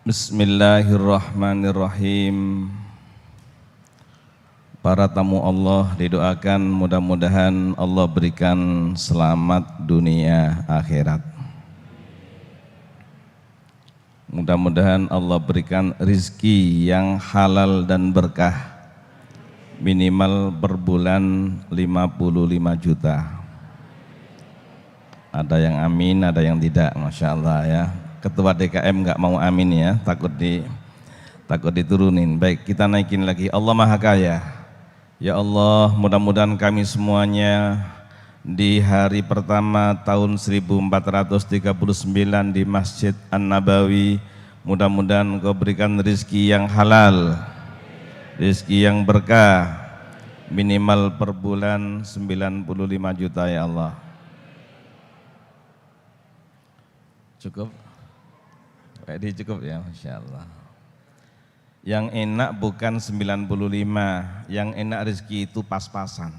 Bismillahirrahmanirrahim. Para tamu Allah didoakan mudah-mudahan Allah berikan selamat dunia akhirat. Mudah-mudahan Allah berikan rizki yang halal dan berkah, minimal per bulan 55 juta. Ada yang amin, ada yang tidak, Masya Allah ya. Ketua DKM nggak mau amin ya, takut diturunin. Baik, kita naikin lagi. Allah Maha Kaya. Ya Allah, mudah-mudahan kami semuanya di hari pertama tahun 1439 di Masjid An-Nabawi, mudah-mudahan Engkau berikan rizki yang halal, rizki yang berkah, minimal per bulan 95 juta ya Allah. Cukup? Cukup ya, Masya Allah. Yang enak bukan 95, yang enak rezeki itu pas-pasan.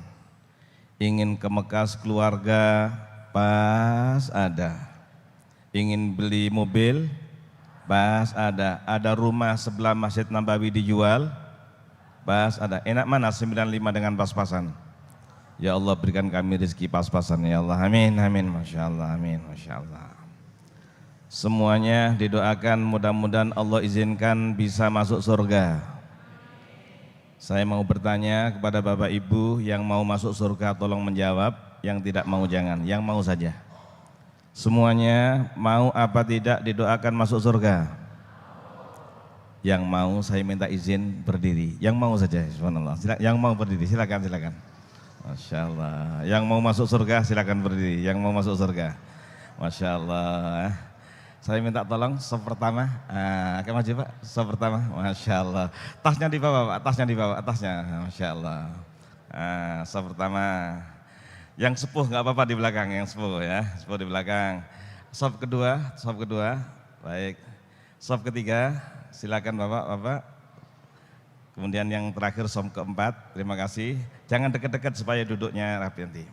Ingin ke Mekah keluarga, pas ada. Ingin beli mobil, pas ada. Ada rumah sebelah Masjid Nabawi dijual, pas ada. Enak mana 95 dengan pas-pasan? Ya Allah berikan kami rezeki pas-pasan ya Allah. Amin, amin, Masya Allah, amin, Masya Allah. Semuanya didoakan mudah-mudahan Allah izinkan bisa masuk surga. Saya mau bertanya kepada Bapak Ibu yang mau masuk surga tolong menjawab, yang tidak mau jangan, yang mau saja. Semuanya mau apa tidak didoakan masuk surga? Yang mau saya minta izin berdiri, yang mau saja, subhanallah. Yang mau berdiri silakan, silakan. Masya Allah. Yang mau masuk surga silakan berdiri, yang mau masuk surga. Masya Allah. Saya minta tolong sop pertama, kayak maju Pak, sop pertama, Masya Allah. Tasnya dibawa Pak, tasnya dibawa, tasnya, Masya Allah. Sop pertama, yang sepuh nggak apa-apa di belakang, yang sepuh ya, sepuh di belakang. Sop kedua, baik. Sop ketiga, silakan Bapak. Kemudian yang terakhir sop keempat, terima kasih. Jangan dekat-dekat supaya duduknya rapi nanti.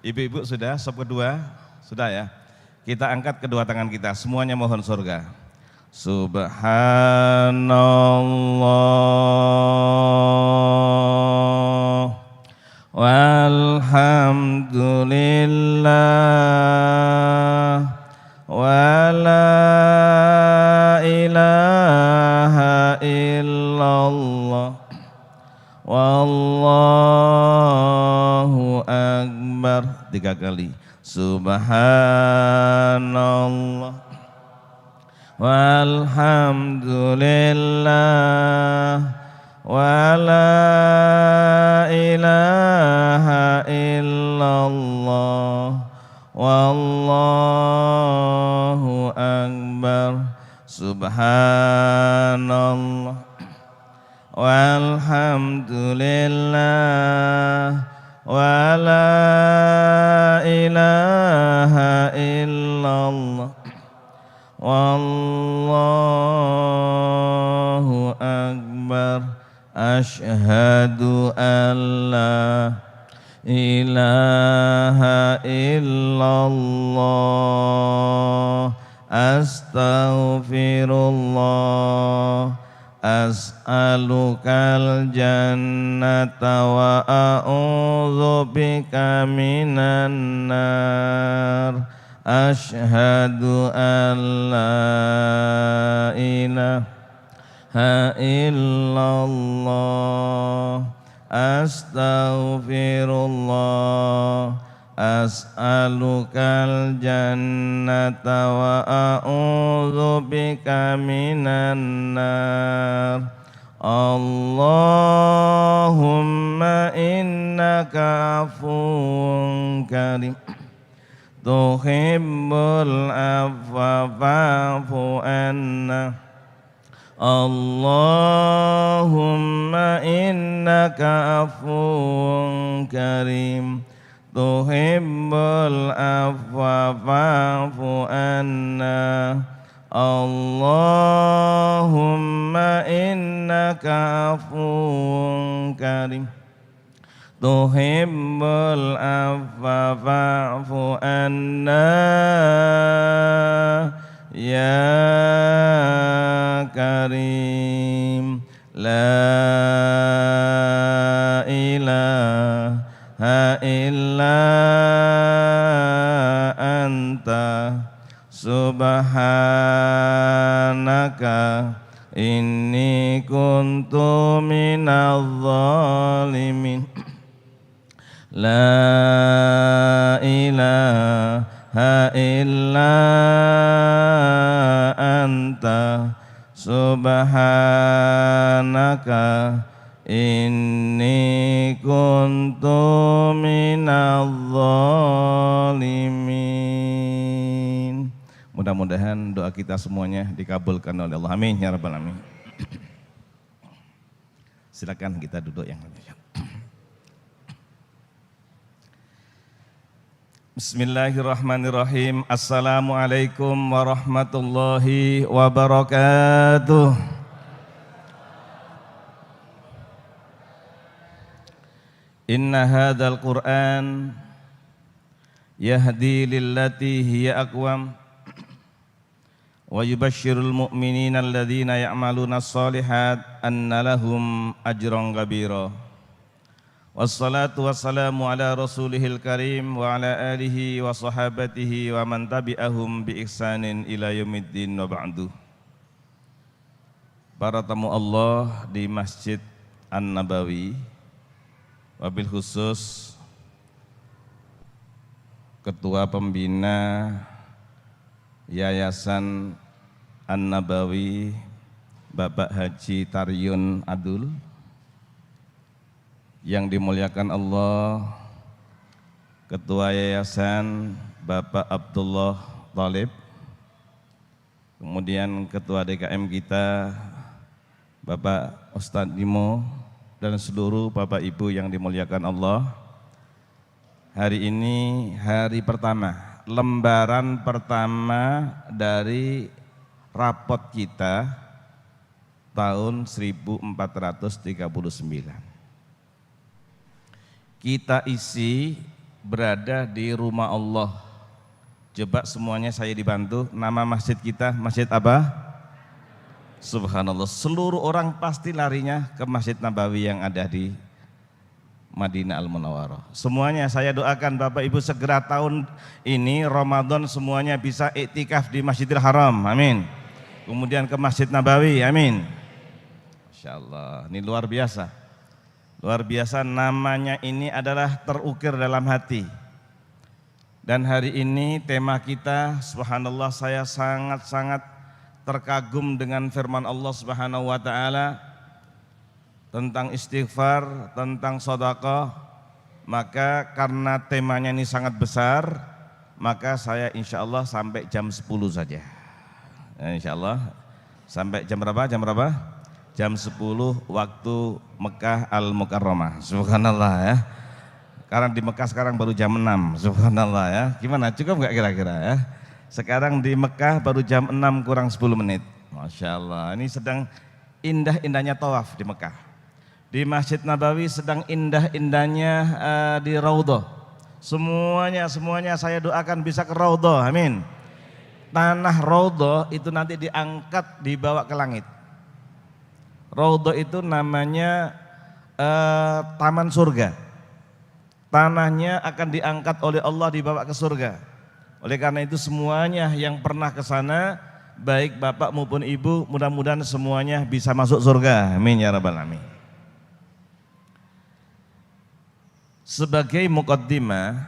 Ibu-ibu sudah, sop kedua, sudah ya. Kita angkat kedua tangan kita, semuanya mohon surga. Subhanallah walhamdulillah wa la ilaha illallah wallahu akbar. 3 kali. Subhanallah walhamdulillah wa la ilaha illallah wallahu akbar. Subhanallah walhamdulillah wa la ilaha illallah wallahu akbar. Asyhadu an la ilaha illallah astaghfirullah as'alukal jannata wa a'udzubika minan nar. Asyhadu an la ilaha illallah astaghfirullah as'alukal jannata wa a'udzubika minan nar. Allahumma innaka afuwun karim tuhibbul afwa fa'fu anna. Allahumma innaka afuwun karim tuhibbul afwa fa'fu anna. Allahumma innaka afuwun karim tuhibbul afwa fa'fu anna. Ya karim, la ilaha illa anta subhanaka inni kuntu minadh dhalimin. La ilaha illa anta subhanaka inni kuntu minadh dhalimin. Mudah-mudahan doa kita semuanya dikabulkan oleh Allah. Amin ya rabbal alamin. Silakan kita duduk yang lebih. Bismillahirrahmanirrahim. Assalamualaikum warahmatullahi wabarakatuh. Inna hadzal Qur'an yahdi lillati hiya aqwam wa yubashshirul mu'minina alladzina ya'maluna as-solihat anna lahum ajran kabira. Wassalatu wassalamu ala rasulihil karim wa ala alihi wa sahabatihi wa man tabi'ahum bi ihsanin ila yaumiddin wa ba'du. Para tamu Allah di Masjid An-Nabawi, wabil khusus Ketua Pembina Yayasan An-Nabawi Bapak Haji Taryun Adul, yang dimuliakan Allah, Ketua Yayasan Bapak Abdullah Thalib, kemudian Ketua DKM kita Bapak Ustadz Dimo, dan seluruh Bapak Ibu yang dimuliakan Allah. Hari ini hari pertama, lembaran pertama dari rapot kita tahun 1439. Kita isi berada di rumah Allah. Coba semuanya saya dibantu. Nama masjid kita, masjid apa? Subhanallah, seluruh orang pasti larinya ke Masjid Nabawi yang ada di Madinah Al-Munawwarah. Semuanya saya doakan Bapak Ibu segera tahun ini Ramadan semuanya bisa iktikaf di Masjidil Haram, amin. Kemudian ke Masjid Nabawi, amin. Masya Allah, ini luar biasa. Luar biasa, namanya ini adalah terukir dalam hati. Dan hari ini tema kita, subhanallah, saya sangat-sangat terkagum dengan firman Allah Subhanahu wa taala tentang istighfar, tentang sedekah. Maka karena temanya ini sangat besar, maka saya insya Allah sampai jam 10 saja. Insya Allah sampai jam berapa? Jam berapa? Jam 10 waktu Mekah Al-Mukarramah. Subhanallah ya. Karena di Mekah sekarang baru jam 6. Subhanallah ya. Gimana, cukup nggak kira-kira ya? Sekarang di Mekah baru jam 6 kurang 10 menit. Masya Allah, ini sedang indah-indahnya tawaf di Mekah. Di Masjid Nabawi sedang indah-indahnya di Raudhah. Semuanya saya doakan bisa ke Raudhah, amin. Tanah Raudhah itu nanti diangkat, dibawa ke langit. Raudhah itu namanya taman surga. Tanahnya akan diangkat oleh Allah, dibawa ke surga. Oleh karena itu semuanya yang pernah ke sana, baik bapak maupun ibu, mudah-mudahan semuanya bisa masuk surga. Amin ya rabbal alamin. Sebagai muqaddimah,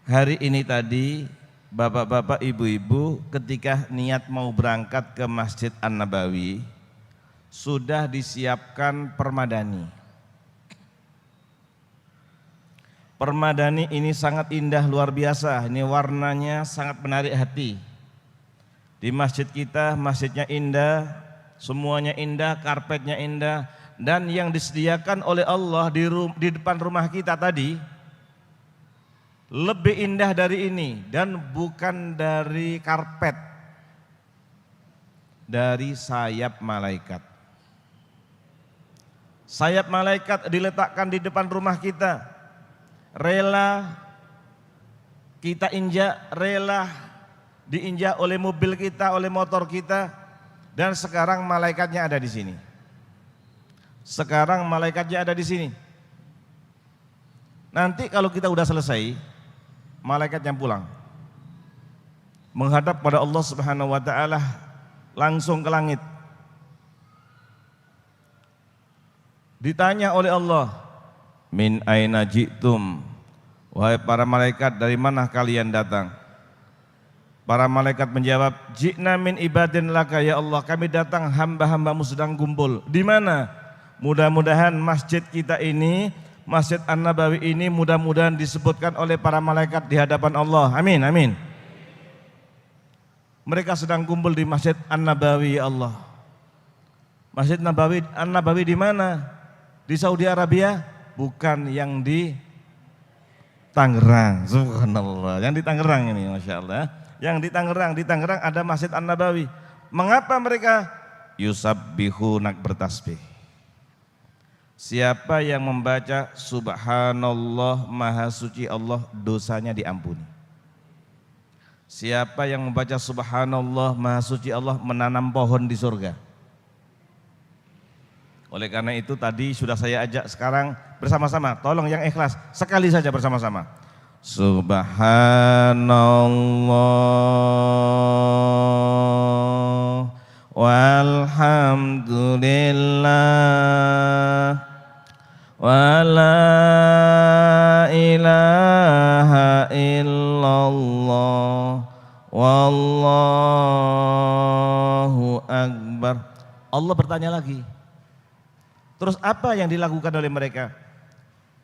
hari ini tadi bapak-bapak, ibu-ibu ketika niat mau berangkat ke Masjid An-Nabawi sudah disiapkan permadani. Permadani ini sangat indah, luar biasa. Ini warnanya sangat menarik hati. Di masjid kita, masjidnya indah, semuanya indah, karpetnya indah, dan yang disediakan oleh Allah di depan rumah kita tadi lebih indah dari ini, dan bukan dari karpet, dari sayap malaikat. Sayap malaikat diletakkan di depan rumah kita, rela kita injak, rela diinjak oleh mobil kita, oleh motor kita, dan sekarang malaikatnya ada di sini. Sekarang malaikatnya ada di sini. Nanti kalau kita udah selesai, malaikat yang pulang menghadap pada Allah Subhanahu wa taala langsung ke langit. Ditanya oleh Allah, min aina ji'tum? Wahai para malaikat, dari mana kalian datang? Para malaikat menjawab, ji'na min ibadin laka ya Allah, kami datang hamba-hambamu sedang kumpul. Di mana? Mudah-mudahan masjid kita ini, Masjid An-Nabawi ini mudah-mudahan disebutkan oleh para malaikat di hadapan Allah. Amin, amin. Mereka sedang kumpul di Masjid An-Nabawi ya Allah. Masjid An-Nabawi di mana? Di Saudi Arabia? Bukan, yang di Tangerang. Subhanallah. Yang di Tangerang ini, Masya Allah. Yang di Tangerang ada Masjid An-Nabawi. Mengapa mereka yusabbihunak bertasbih? Siapa yang membaca subhanallah maha suci Allah, dosanya diampuni. Siapa yang membaca subhanallah maha suci Allah, menanam pohon di surga. Oleh karena itu tadi sudah saya ajak, sekarang bersama-sama, tolong yang ikhlas, sekali saja bersama-sama. Subhanallah walhamdulillah wa la ilaha illallah wallahu akbar. Allah bertanya lagi, terus apa yang dilakukan oleh mereka?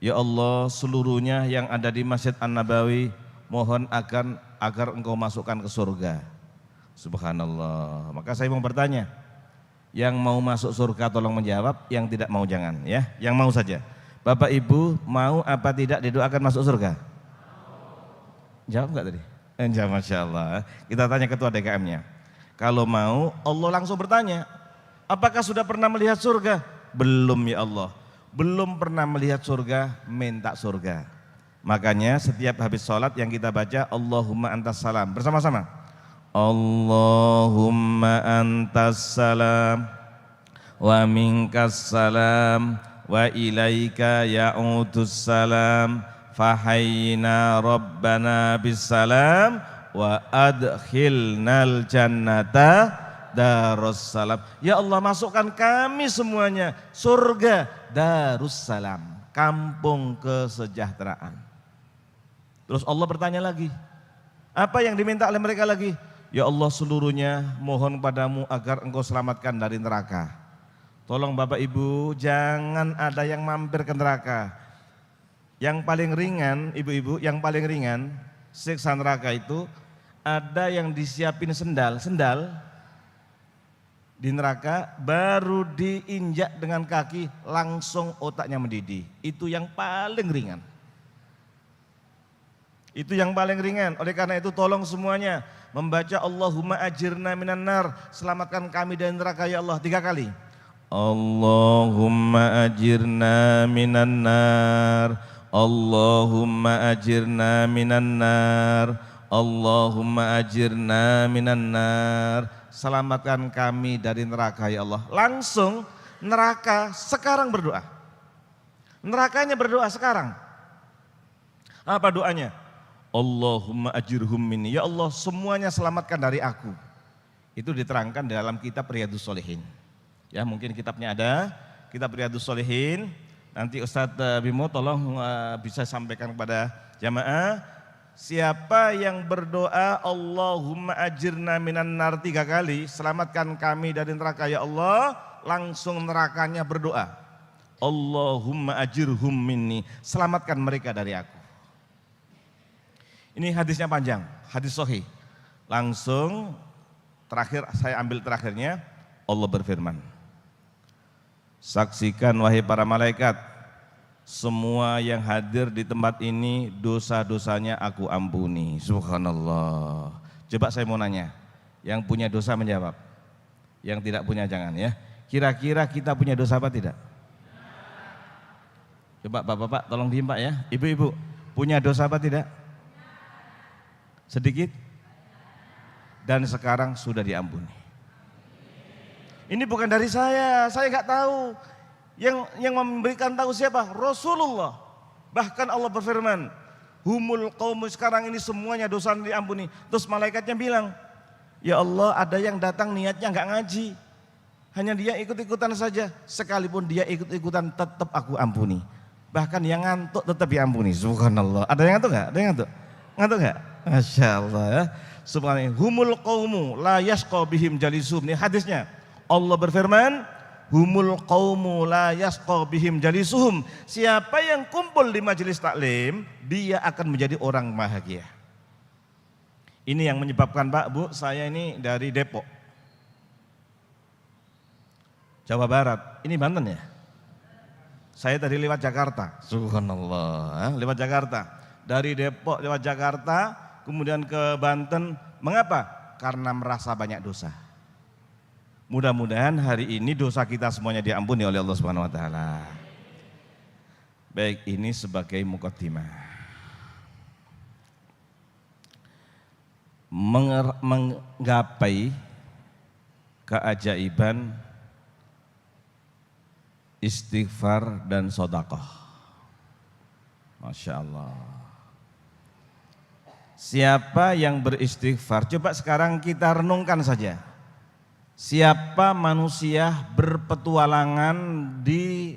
Ya Allah, seluruhnya yang ada di Masjid An-Nabawi mohon agar engkau masukkan ke surga. Subhanallah. Maka saya mau bertanya, yang mau masuk surga tolong menjawab, yang tidak mau jangan ya, yang mau saja. Bapak Ibu mau apa tidak didoakan masuk surga? Jawab enggak tadi? Jawab, Masya Allah. Kita tanya ketua DKM-nya. Kalau mau, Allah langsung bertanya, apakah sudah pernah melihat surga? Belum ya Allah. Belum pernah melihat surga, minta surga. Makanya setiap habis sholat yang kita baca, Allahumma antas salam. Bersama-sama. Allahumma antas salam wa minkas salam wa ilaika ya'udus salam fahayyina rabbana bisalam wa adkhilnal jannata darussalam. Ya Allah, masukkan kami semuanya surga Darussalam, kampung kesejahteraan. Terus Allah bertanya lagi, apa yang diminta oleh mereka lagi? Ya Allah, seluruhnya mohon padamu agar engkau selamatkan dari neraka. Tolong Bapak Ibu, jangan ada yang mampir ke neraka. Yang paling ringan, ibu-ibu, yang paling ringan siksa neraka itu ada yang disiapin sendal di neraka, baru diinjak dengan kaki langsung otaknya mendidih. Itu yang paling ringan. Itu yang paling ringan. Oleh karena itu tolong semuanya membaca Allahumma ajirna minan nar, selamatkan kami dari neraka ya Allah 3 kali. Allahumma ajirna minan nar, Allahumma ajirna minan nar, Allahumma ajirna minan nar, selamatkan kami dari neraka ya Allah. Langsung neraka sekarang berdoa. Nerakanya berdoa sekarang. Apa doanya? Allahumma ajirhum minni, ya Allah semuanya selamatkan dari aku. Itu diterangkan dalam kitab Riyadhus Shalihin. Ya, mungkin kitabnya ada, kitab Riyadhus Shalihin. Nanti Ustadz Bimo tolong bisa sampaikan kepada jamaah. Siapa yang berdoa Allahumma ajirna minan nar 3 kali, selamatkan kami dari neraka ya Allah, langsung nerakanya berdoa, Allahumma ajirhum minni, selamatkan mereka dari aku. Ini hadisnya panjang, hadis sahih. Langsung terakhir, saya ambil terakhirnya. Allah berfirman, saksikan wahai para malaikat, semua yang hadir di tempat ini dosa-dosanya aku ampuni. Subhanallah. Coba saya mau nanya, yang punya dosa menjawab, yang tidak punya jangan ya. Kira-kira kita punya dosa apa tidak? Coba bapak-bapak tolong diem Pak ya. Ibu-ibu punya dosa apa tidak? Sedikit? dan sekarang sudah diampuni. Ini bukan dari saya nggak tahu. Yang memberikan tahu siapa? Rasulullah. Bahkan Allah berfirman, humul qaumu, sekarang ini semuanya dosa diampuni. Terus malaikatnya bilang, ya Allah, ada yang datang niatnya nggak ngaji, hanya dia ikut-ikutan saja, sekalipun dia ikut-ikutan tetap aku ampuni. Bahkan yang ngantuk tetap diampuni. Subhanallah. Ada yang ngantuk nggak? Ada yang ngantuk? Ngantuk nggak? Masya Allah ya. Subhanallah. Humul qaumu la yasqa bihim jalisuhum. Ini hadisnya. Allah berfirman, humul qaumu la yasqa bihim jalisuhum. Siapa yang kumpul di majelis taklim, dia akan menjadi orang bahagia. Ini yang menyebabkan Pak, Bu, saya ini dari Depok, Jawa Barat. Ini Banten ya? Saya tadi lewat Jakarta. Subhanallah, lewat Jakarta. Dari Depok lewat Jakarta, kemudian ke Banten. Mengapa? Karena merasa banyak dosa. Mudah-mudahan hari ini dosa kita semuanya diampuni oleh Allah Subhanahu wa taala. Baik, ini sebagai mukaddimah. Menggapai keajaiban istighfar dan sedekah. Masya Allah. Siapa yang beristighfar? Coba sekarang kita renungkan saja. Siapa manusia berpetualangan di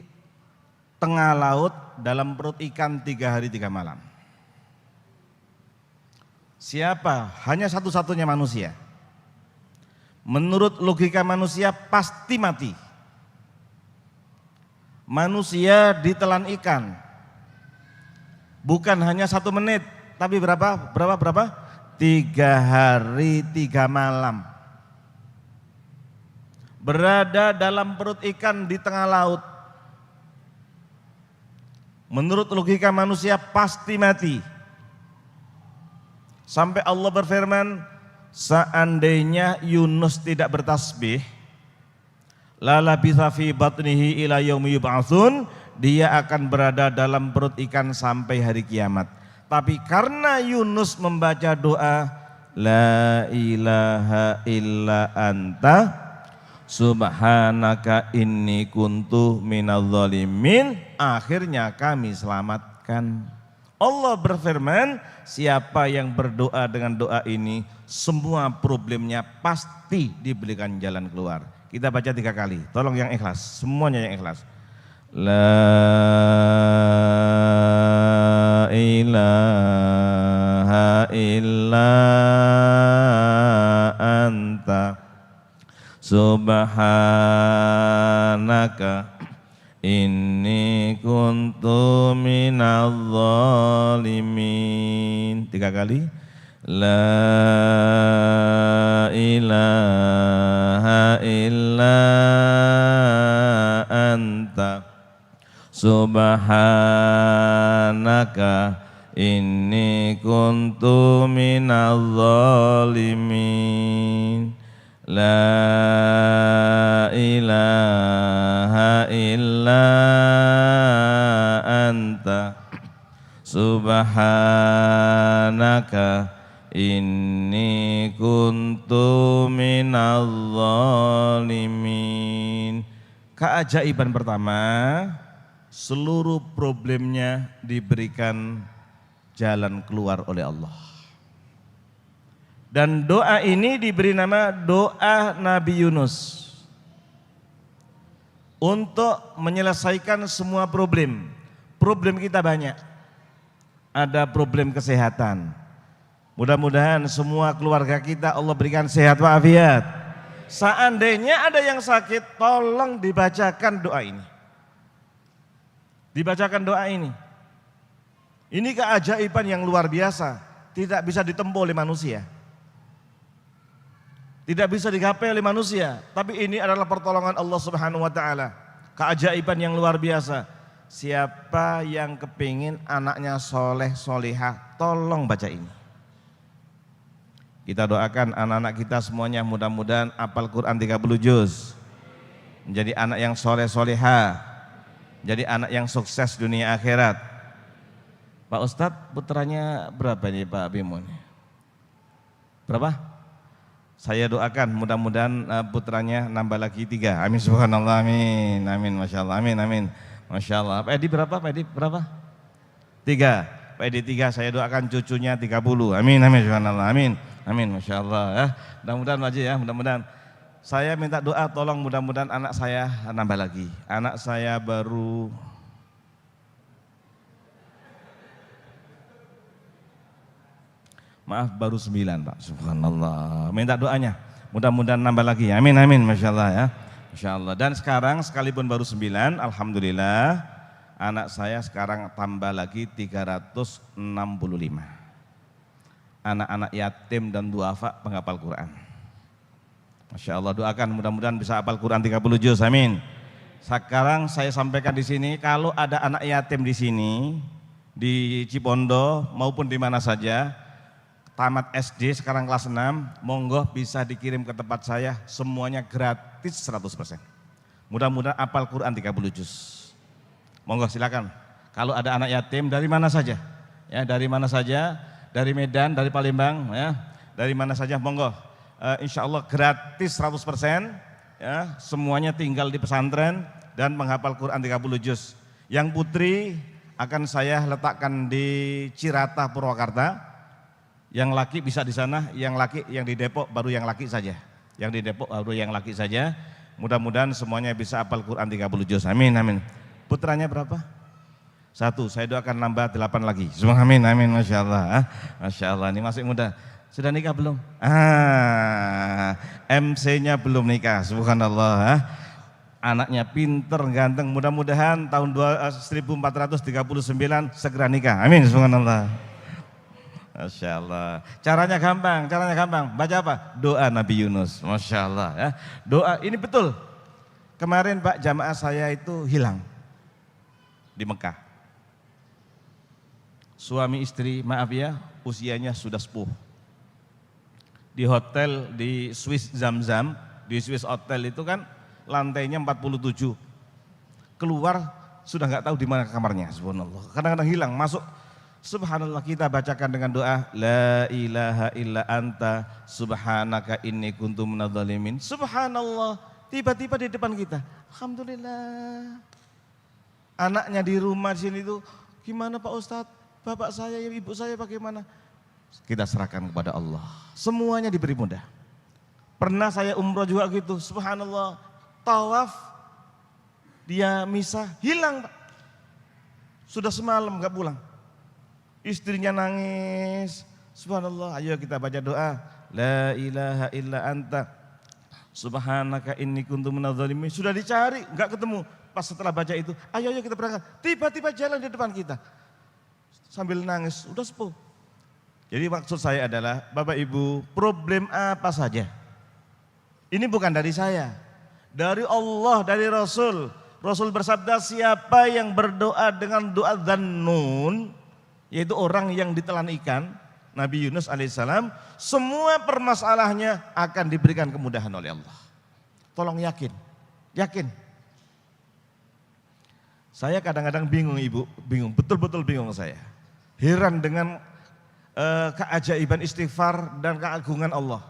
tengah laut dalam perut ikan 3 hari 3 malam? Siapa? Hanya satu-satunya manusia. Menurut logika manusia pasti mati. Manusia ditelan ikan. Bukan hanya 1 menit, tapi berapa? 3 hari 3 malam. Berada dalam perut ikan di tengah laut. Menurut logika manusia pasti mati. Sampai Allah berfirman, seandainya Yunus tidak bertasbih, la labitha fi batnihi ila yaumi yub'atsun, dia akan berada dalam perut ikan sampai hari kiamat. Tapi karena Yunus membaca doa, la ilaha illa anta subhanaka inni kuntu minadz zalimin, akhirnya kami selamatkan. Allah berfirman, siapa yang berdoa dengan doa ini, semua problemnya pasti diberikan jalan keluar. Kita baca 3 kali, tolong yang ikhlas, semuanya yang ikhlas. La ilaha illa anta subhanaka inni kuntu minadz zalimin. 3 kali. La ilaha illa anta subhanaka inni kuntu minadz zalimin. La ilaha illa anta subhanaka inni kuntu minadz zalimin. Keajaiban pertama, seluruh problemnya diberikan jalan keluar oleh Allah. Dan doa ini diberi nama doa Nabi Yunus untuk menyelesaikan semua problem. Problem kita banyak. Ada problem kesehatan. Mudah-mudahan semua keluarga kita Allah berikan sehat walafiat. Seandainya ada yang sakit, tolong dibacakan doa ini. Dibacakan doa ini. Ini keajaiban yang luar biasa, tidak bisa ditempuh oleh manusia. Tidak bisa digapai oleh manusia, tapi ini adalah pertolongan Allah Subhanahu wa taala. Keajaiban yang luar biasa. Siapa yang kepingin anaknya soleh solehah, tolong baca ini. Kita doakan anak-anak kita semuanya mudah-mudahan hafal Quran 30 juz. Menjadi anak yang soleh solehah, jadi anak yang sukses dunia akhirat. Pak Ustadz, putranya berapa nih Pak Bimo? Berapa? Saya doakan mudah-mudahan putranya nambah lagi 3. Amin subhanallah, amin, amin, masya Allah, amin, amin, masya Allah. Pak Edi berapa? Pak Edi berapa? 3. Pak Edi 3. Saya doakan cucunya 30. Amin, amin, subhanallah, amin, amin, masya Allah. Ya, mudah-mudahan Pak Haji ya, mudah-mudahan. Saya minta doa, tolong mudah-mudahan anak saya nambah lagi. Anak saya baru baru 9 Pak, subhanallah. Minta doanya, mudah-mudahan nambah lagi. Amin, amin, masya Allah ya. Masya Allah. Dan sekarang sekalipun baru 9, alhamdulillah anak saya sekarang tambah lagi 365. Anak-anak yatim dan duafa penghafal Quran. Masya Allah, doakan mudah-mudahan bisa hafal Quran 30 juz, amin. Sekarang saya sampaikan di sini, kalau ada anak yatim di sini, di Cipondo maupun di mana saja, tamat SD sekarang kelas 6, monggo bisa dikirim ke tempat saya, semuanya gratis 100%. Mudah-mudahan hafal Quran 30 juz. Monggo silakan. Kalau ada anak yatim dari mana saja, ya dari mana saja, dari Medan, dari Palembang, ya dari mana saja, monggo. Insya Allah gratis 100%, ya semuanya tinggal di pesantren dan menghafal Quran 30 juz. Yang putri akan saya letakkan di Cirata Purwakarta. Yang laki bisa di sana, yang di Depok baru yang laki saja. Yang di Depok baru yang laki saja. Mudah-mudahan semuanya bisa hafal Quran 30 juz. Amin, amin. Putranya berapa? 1. Saya doakan nambah 8 lagi. Semua amin, amin, masya Allah. Masya Allah, ini masih muda. Sudah nikah belum? MC-nya belum nikah. Subhanallah. Anaknya pinter, ganteng. Mudah-mudahan tahun 1439 segera nikah. Amin. Subhanallah. Masya Allah. Caranya gampang. Baca apa? Doa Nabi Yunus. Masya Allah ya. Doa ini betul. Kemarin Pak, jamaah saya itu hilang di Mekah. Suami istri, maaf ya, usianya sudah sepuh. Di hotel di Swiss Zamzam, di Swiss Hotel itu kan lantainya 47. Keluar sudah nggak tahu di mana kamarnya. Subhanallah. Kadang-kadang hilang, masuk. Subhanallah, kita bacakan dengan doa la ilaha illa anta subhanaka inni kuntu minadh-dhalimin. Subhanallah, tiba-tiba di depan kita. Alhamdulillah. Anaknya di rumah di sini tuh, gimana Pak Ustadz? Bapak saya, ibu saya bagaimana? Kita serahkan kepada Allah. Semuanya diberi mudah. Pernah saya umroh juga gitu. Subhanallah, tawaf dia misah hilang Pak. Sudah semalam nggak pulang. Istrinya nangis, subhanallah, ayo kita baca doa, la ilaha illa anta, subhanaka inni kuntu minadh-dhalimin. Sudah dicari, enggak ketemu. Pas setelah baca itu, ayo kita berangkat. Tiba-tiba jalan di depan kita, sambil nangis, udah sepuh. Jadi maksud saya adalah, Bapak Ibu, problem apa saja, ini bukan dari saya, dari Allah, dari Rasul. Rasul bersabda, siapa yang berdoa dengan doa dzannun, yaitu orang yang ditelan ikan, Nabi Yunus alaihissalam, semua permasalahannya akan diberikan kemudahan oleh Allah. Tolong yakin. Saya kadang-kadang bingung Ibu, betul-betul bingung saya. Heran dengan keajaiban istighfar dan keagungan Allah.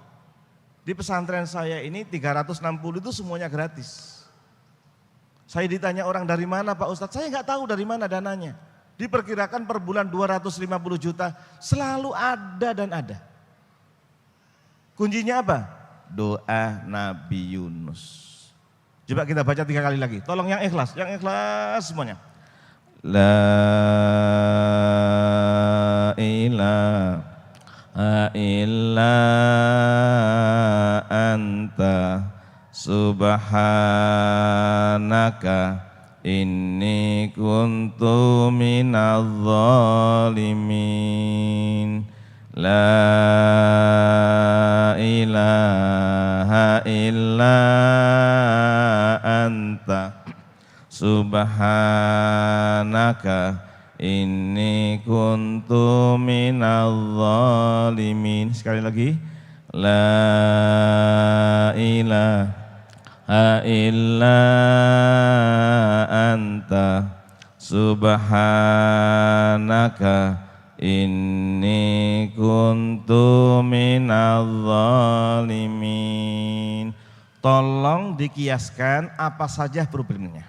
Di pesantren saya ini 360 itu semuanya gratis. Saya ditanya orang dari mana Pak Ustadz, saya nggak tahu dari mana dananya. Diperkirakan per bulan 250 juta, selalu ada dan ada. Kuncinya apa? Doa Nabi Yunus. Coba kita baca 3 kali lagi, tolong yang ikhlas semuanya. La ilaha illa anta subhanaka inni kuntu minadh-dhalimin. La ilaha illa anta subhanaka inni kuntu minadh-dhalimin. Sekali lagi. La ilaha illa anta subhanaka inni kuntu minadz zalimin. Tolong dikiaskan apa saja problemnya.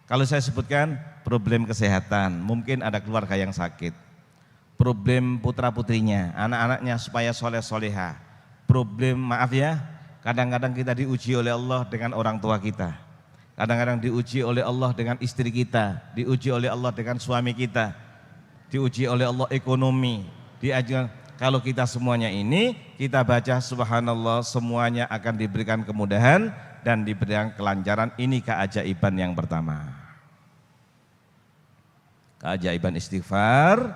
Kalau saya sebutkan problem kesehatan, mungkin ada keluarga yang sakit. Problem putra-putrinya, anak-anaknya supaya soleh-soleha. Problem, maaf ya, kadang-kadang kita diuji oleh Allah dengan orang tua kita. Kadang-kadang diuji oleh Allah dengan istri kita, diuji oleh Allah dengan suami kita, diuji oleh Allah ekonomi, diajukan. Kalau kita semuanya ini, kita baca subhanallah, semuanya akan diberikan kemudahan dan diberikan kelancaran. Ini keajaiban yang pertama. Keajaiban istighfar,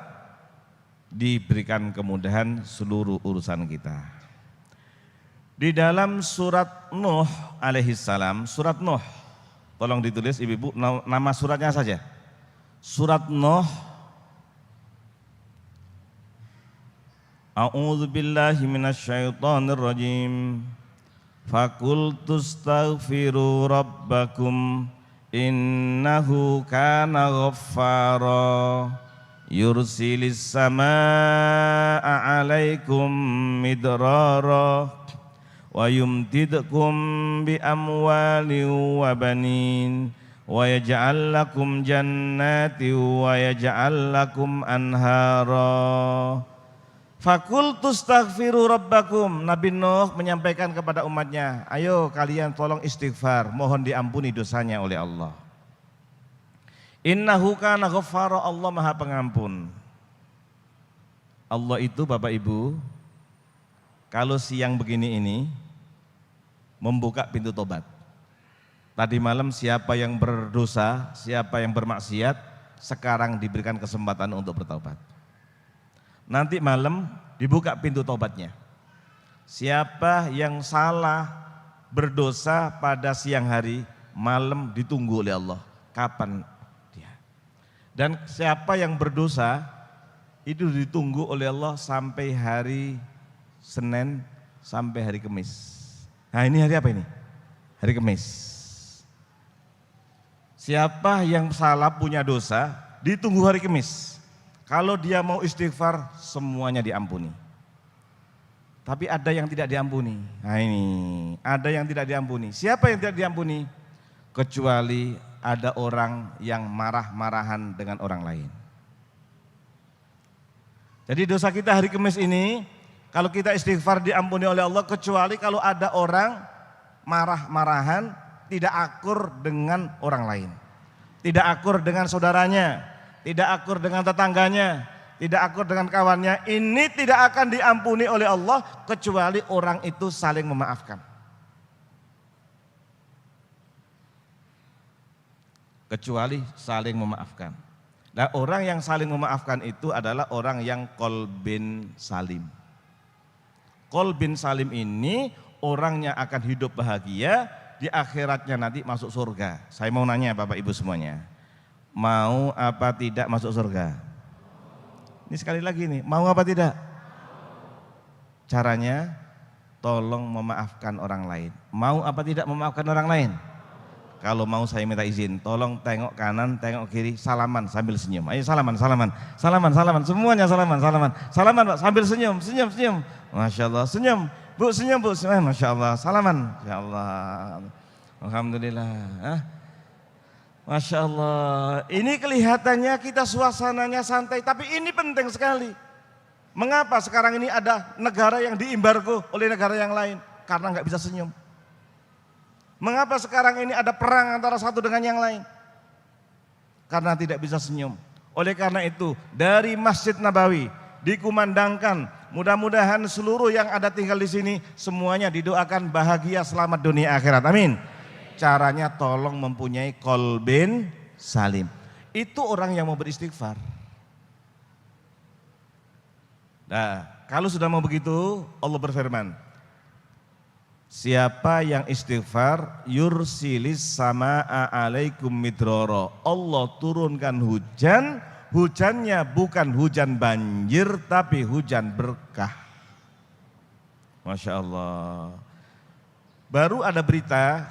diberikan kemudahan seluruh urusan kita. Di dalam surat Nuh alaihissalam, surat Nuh, tolong ditulis ibu-ibu nama suratnya saja. Surat Nuh. A'udzu billahi minasyaitonir rajim. Faqultu astaghfiru rabbakum innahu kana ghaffara yursilis samaa'a 'alaikum midrara wa yumdidkum bi amwalin wa banin wa yaj'al lakum jannatin wa yaj'al lakum anhara. Faqultu astaghfiru rabbakum. Nabi Nuh menyampaikan kepada umatnya, ayo kalian tolong istighfar, mohon diampuni dosanya oleh Allah. Innahu kana ghaffara, Allah Maha Pengampun. Allah itu Bapak Ibu, kalau siang begini ini membuka pintu tobat. Tadi malam siapa yang berdosa, siapa yang bermaksiat, sekarang diberikan kesempatan untuk bertobat. Nanti malam dibuka pintu tobatnya. Siapa yang salah berdosa pada siang hari, malam ditunggu oleh Allah. Kapan dia? Dan siapa yang berdosa itu ditunggu oleh Allah sampai hari Senin sampai hari Kamis. Nah ini hari apa ini? Hari Kamis. Siapa yang salah punya dosa ditunggu hari Kamis. Kalau dia mau istighfar semuanya diampuni. Tapi ada yang tidak diampuni. Nah ini ada yang tidak diampuni. Siapa yang tidak diampuni? Kecuali ada orang yang marah-marahan dengan orang lain. Jadi dosa kita hari Kamis ini, kalau kita istighfar diampuni oleh Allah, kecuali kalau ada orang marah-marahan, tidak akur dengan orang lain. Tidak akur dengan saudaranya, tidak akur dengan tetangganya, tidak akur dengan kawannya. Ini tidak akan diampuni oleh Allah kecuali orang itu saling memaafkan. Kecuali saling memaafkan. Nah, orang yang saling memaafkan itu adalah orang yang qalbin salim. Qalbin salim ini orangnya akan hidup bahagia, di akhiratnya nanti masuk surga. Saya mau nanya Bapak Ibu semuanya, mau apa tidak masuk surga? Ini sekali lagi nih, mau apa tidak? Caranya tolong memaafkan orang lain. Mau apa tidak memaafkan orang lain? Kalau mau saya minta izin, tolong tengok kanan, tengok kiri, salaman sambil senyum. Ayo salaman, salaman, salaman, salaman, semuanya salaman, salaman, salaman Pak, sambil senyum, senyum, senyum. Masya Allah, senyum, Bu, senyum Bu, Masya Allah, salaman, Masya Allah, Alhamdulillah. Masya Allah, ini kelihatannya kita suasananya santai, tapi ini penting sekali. Mengapa sekarang ini ada negara yang diembargo oleh negara yang lain? Karena nggak bisa senyum. Mengapa sekarang ini ada perang antara satu dengan yang lain? Karena tidak bisa senyum. Oleh karena itu, dari Masjid Nabawi dikumandangkan, mudah-mudahan seluruh yang ada tinggal di sini semuanya didoakan bahagia selamat dunia akhirat. Amin. Caranya tolong mempunyai qalbin salim. Itu orang yang mau beristighfar. Nah, kalau sudah mau begitu, Allah berfirman, siapa yang istighfar yursilis samaa'a 'alaikum midrara. Allah turunkan hujan, hujannya bukan hujan banjir tapi hujan berkah. Masya Allah. Baru ada berita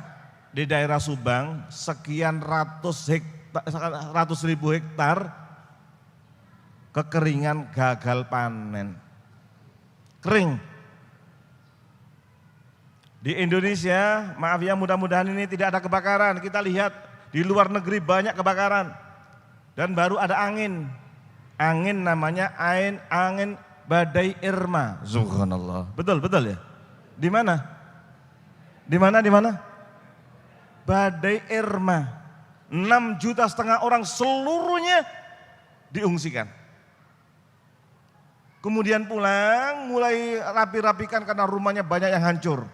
di daerah Subang, sekian ratus ribu hektar kekeringan, gagal panen. Kering. Di Indonesia, maaf ya, mudah-mudahan ini tidak ada kebakaran. Kita lihat di luar negeri banyak kebakaran. Dan baru ada angin. Angin namanya angin badai Irma. Subhanallah. Betul ya? Di mana? Di mana? Badai Irma. 6,5 juta orang seluruhnya diungsikan. Kemudian pulang, mulai rapi-rapikan karena rumahnya banyak yang hancur.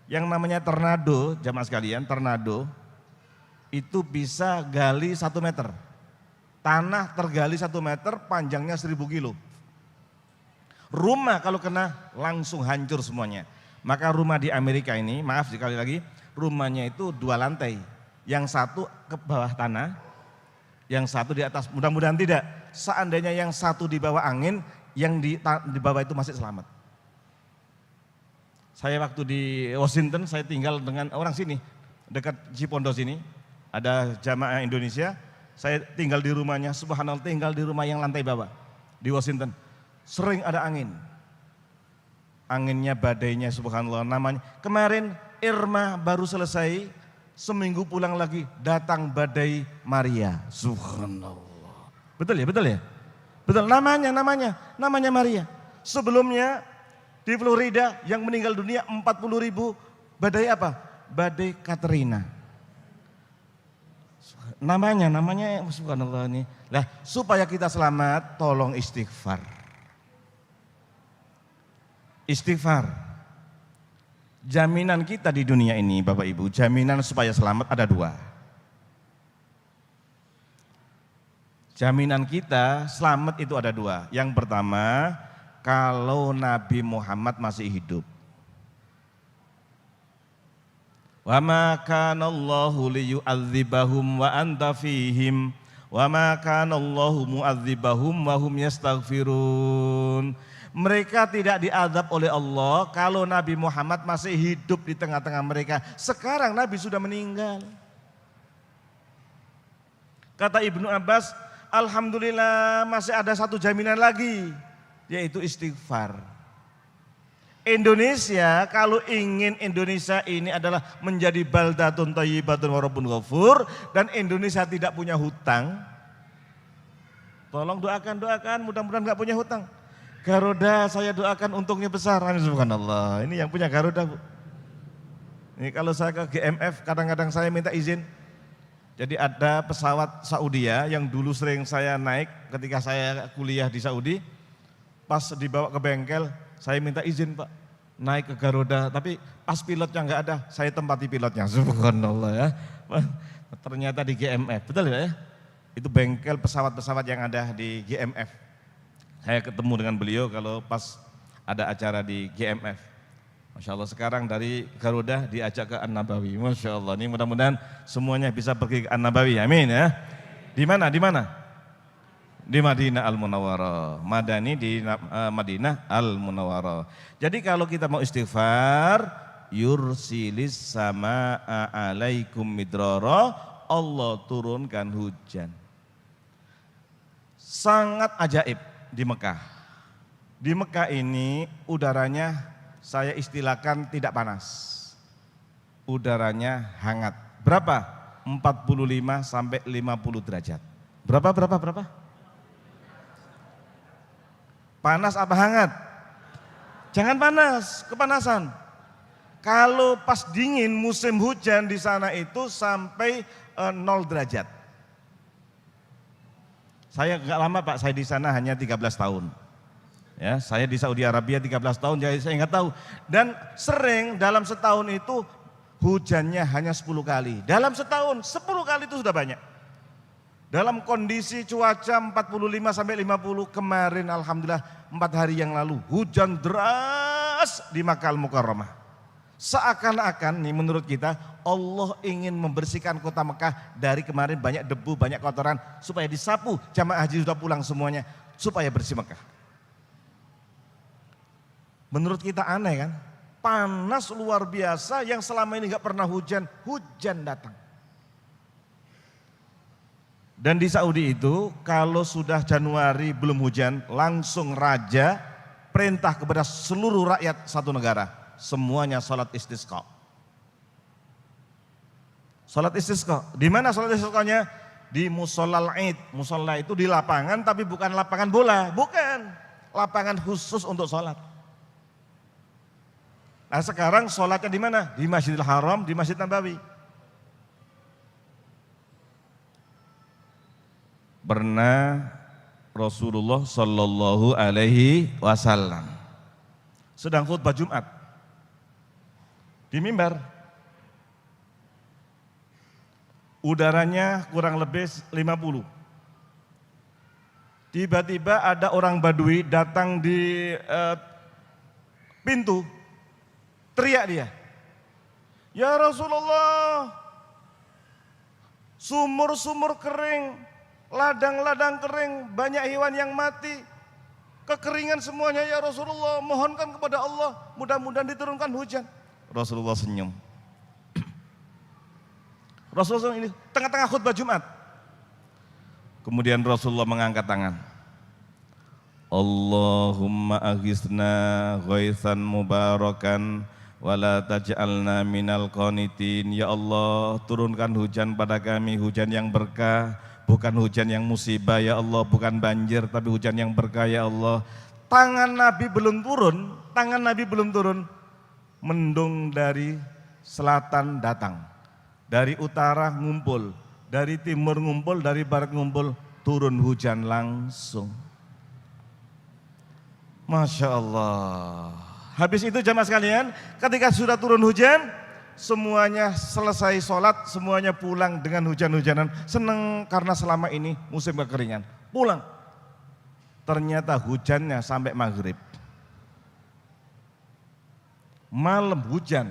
Yang namanya tornado, jamaah sekalian, tornado itu bisa gali 1 meter. Tanah tergali 1 meter, panjangnya 1.000 kilo. Rumah kalau kena langsung hancur semuanya. Maka rumah di Amerika ini, maaf sekali lagi, rumahnya itu 2 lantai. Yang satu ke bawah tanah, yang satu di atas. Mudah-mudahan tidak. Seandainya yang satu di bawah angin, yang di bawah itu masih selamat. Saya waktu di Washington, saya tinggal dengan orang sini, dekat Cipondo sini, ada jamaah Indonesia. Saya tinggal di rumahnya, subhanallah, tinggal di rumah yang lantai bawah di Washington. Sering ada angin. Anginnya, badainya, subhanallah, namanya. Kemarin Irma baru selesai, seminggu pulang lagi datang badai Maria. Subhanallah. Betul ya? Betul, namanya Maria. Sebelumnya di Florida yang meninggal dunia 40.000, badai apa? Badai Katrina. Namanya subhanallah ini. Lah, supaya kita selamat, tolong istighfar. Istighfar. Jaminan kita di dunia ini, Bapak Ibu, jaminan supaya selamat ada 2. Jaminan kita selamat itu ada 2. Yang pertama, kalau Nabi Muhammad masih hidup. Wa ma kana Allahu liyu'adzibahum wa anta fihim wa ma kana Allahu mu'adzibahum wa hum yastaghfirun. Mereka tidak diazab oleh Allah kalau Nabi Muhammad masih hidup di tengah-tengah mereka. Sekarang Nabi sudah meninggal. Kata Ibnu Abbas, alhamdulillah masih ada 1 jaminan lagi, yaitu istighfar. Indonesia, kalau ingin Indonesia ini adalah menjadi baldatun thayyibatun wa rabbun ghafur, dan Indonesia tidak punya hutang, tolong doakan, mudah-mudahan gak punya hutang. Garuda saya doakan untungnya besar, amin subhanallah. Ini yang punya Garuda, Bu. Ini kalau saya ke GMF kadang-kadang saya minta izin. Jadi ada pesawat Saudi yang dulu sering saya naik ketika saya kuliah di Saudi. Pas dibawa ke bengkel, saya minta izin, Pak, naik ke Garuda, tapi pas pilotnya nggak ada, saya tempati pilotnya. Subhanallah ya. Ternyata di GMF, betul ya? Itu bengkel pesawat-pesawat yang ada di GMF. Saya ketemu dengan beliau kalau pas ada acara di GMF. Masya Allah, sekarang dari Garuda diajak ke An-Nabawi. Masya Allah, ini mudah-mudahan semuanya bisa pergi ke An-Nabawi, amin ya. Di mana? Di Madinah Al-Munawwarah. Madani di Madinah Al-Munawwarah. Jadi kalau kita mau istighfar, yursilis samaa alaikum midrara, Allah turunkan hujan. Sangat ajaib di Mekah. Di Mekah ini udaranya saya istilahkan tidak panas. Udaranya hangat. Berapa? 45 sampai 50 derajat. Berapa? Panas apa hangat? Jangan panas, kepanasan. Kalau pas dingin musim hujan di sana itu sampai 0 derajat. Saya enggak lama, Pak, saya di sana hanya 13 tahun. Ya, saya di Saudi Arabia 13 tahun, jadi saya enggak tahu. Dan sering dalam setahun itu hujannya hanya 10 kali. Dalam setahun 10 kali itu sudah banyak. Dalam kondisi cuaca 45 sampai 50 kemarin, alhamdulillah 4 hari yang lalu hujan deras di Makkah Al-Mukarramah. Seakan-akan nih menurut kita Allah ingin membersihkan kota Mekah dari kemarin banyak debu, banyak kotoran supaya disapu, jamaah haji sudah pulang semuanya supaya bersih Mekah. Menurut kita aneh kan? Panas luar biasa yang selama ini gak pernah hujan, hujan datang. Dan di Saudi itu kalau sudah Januari belum hujan, langsung raja perintah kepada seluruh rakyat satu negara, semuanya sholat istisqa. Sholat istisqa, di mana sholat istisqanya? Di musholal Id. Musola itu di lapangan, tapi bukan lapangan bola, bukan, lapangan khusus untuk sholat. Nah sekarang sholatnya di mana? Di Masjidil Haram, di Masjid Nabawi. Pernah Rasulullah Shallallahu Alaihi Wasallam sedang khutbah Jumat di mimbar, udaranya kurang lebih 50. Tiba-tiba ada orang Badui datang di pintu, teriak dia, "Ya Rasulullah, sumur-sumur kering, ladang-ladang kering, banyak hewan yang mati, kekeringan semuanya ya Rasulullah, mohonkan kepada Allah, mudah-mudahan diturunkan hujan." Rasulullah senyum. Rasulullah ini tengah-tengah khutbah Jumat. Kemudian Rasulullah mengangkat tangan. Allahumma aghisna ghaisan mubarakan wala taj'alna minal qanitin. Ya Allah, turunkan hujan pada kami, hujan yang berkah, bukan hujan yang musibah ya Allah, bukan banjir tapi hujan yang berkah ya Allah. Tangan Nabi belum turun, mendung dari selatan datang, dari utara ngumpul, dari timur ngumpul, dari barat ngumpul, turun hujan langsung. Masya Allah. Habis itu jamaah sekalian, ketika sudah turun hujan, semuanya selesai sholat, semuanya pulang dengan hujan-hujanan. Senang karena selama ini musim kekeringan. Pulang. Ternyata hujannya sampai maghrib. Malam hujan.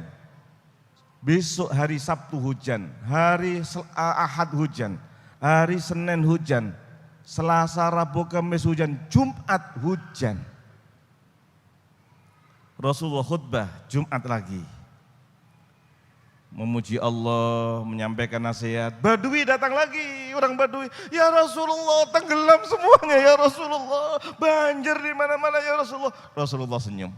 Besok hari Sabtu hujan. Hari Ahad hujan. Hari Senin hujan. Selasa, Rabu, Kamis hujan. Jumat hujan. Rasulullah khutbah Jumat lagi. Memuji Allah, menyampaikan nasihat. Badui datang lagi, orang Badui. Ya Rasulullah, tenggelam semuanya ya Rasulullah. Banjir di mana-mana ya Rasulullah. Rasulullah senyum.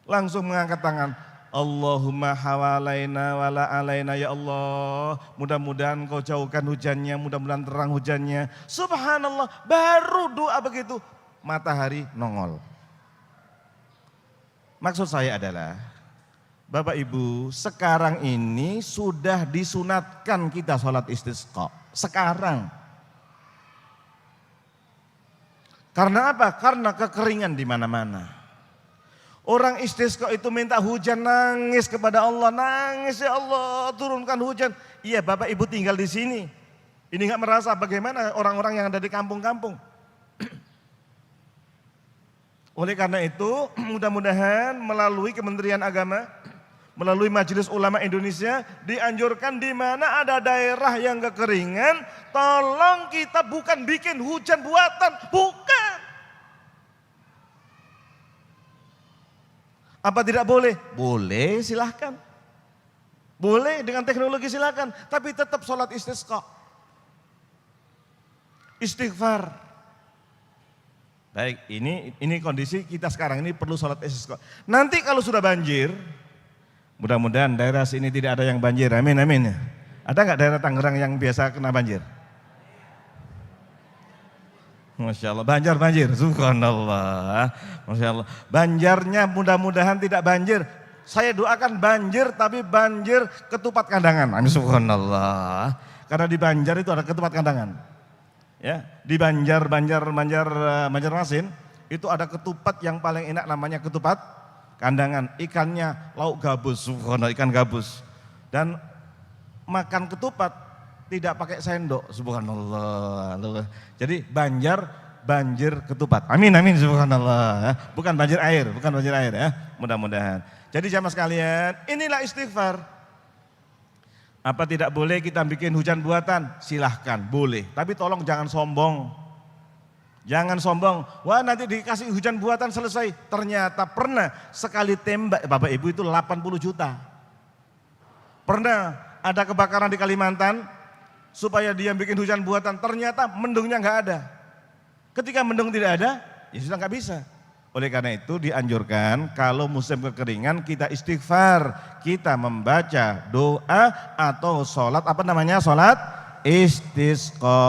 Langsung mengangkat tangan. Allahumma hawalaina wala alaina ya Allah. Mudah-mudahan kau jauhkan hujannya, mudah-mudahan terang hujannya. Subhanallah, baru doa begitu, matahari nongol. Maksud saya adalah, Bapak Ibu, sekarang ini sudah disunatkan kita sholat istisqa. Sekarang. Karena apa? Karena kekeringan di mana-mana. Orang istisqa itu minta hujan, nangis kepada Allah. Nangis, ya Allah, turunkan hujan. Iya, Bapak Ibu tinggal di sini. Ini nggak merasa bagaimana orang-orang yang ada di kampung-kampung. Oleh karena itu, mudah-mudahan melalui Kementerian Agama, melalui Majelis Ulama Indonesia, dianjurkan di mana ada daerah yang kekeringan, tolong kita bukan bikin hujan buatan, bukan. Apa tidak boleh? Boleh, silahkan. Boleh dengan teknologi silahkan, tapi tetap sholat istisqa. Istighfar. Baik, ini kondisi kita sekarang ini perlu sholat istisqa. Nanti kalau sudah banjir, mudah-mudahan daerah sini tidak ada yang banjir, amin amin. Ada nggak daerah Tangerang yang biasa kena banjir? Masya Allah, banjir, subhanallah, Masya Allah. Banjarnya mudah-mudahan tidak banjir. Saya doakan banjir, tapi banjir ketupat kandangan, amin subhanallah. Karena di Banjar itu ada ketupat kandangan. Ya, di Banjarmasin itu ada ketupat yang paling enak, namanya ketupat kandangan. Ikannya lauk gabus, subhanallah, ikan gabus. Dan makan ketupat tidak pakai sendok, subhanallah. Jadi banjir ketupat. Amin amin subhanallah. Bukan banjir air ya. Mudah-mudahan. Jadi jamaah sekalian, inilah istighfar. Apa tidak boleh kita bikin hujan buatan? Silahkan, boleh. Tapi tolong jangan sombong. Jangan sombong. Wah, nanti dikasih hujan buatan selesai. Ternyata pernah sekali tembak Bapak Ibu itu 80 juta. Pernah ada kebakaran di Kalimantan, supaya dia bikin hujan buatan, ternyata mendungnya nggak ada. Ketika mendung tidak ada, ya sudah nggak bisa. Oleh karena itu dianjurkan kalau musim kekeringan kita istighfar, kita membaca doa atau sholat, apa namanya, sholat istisqa,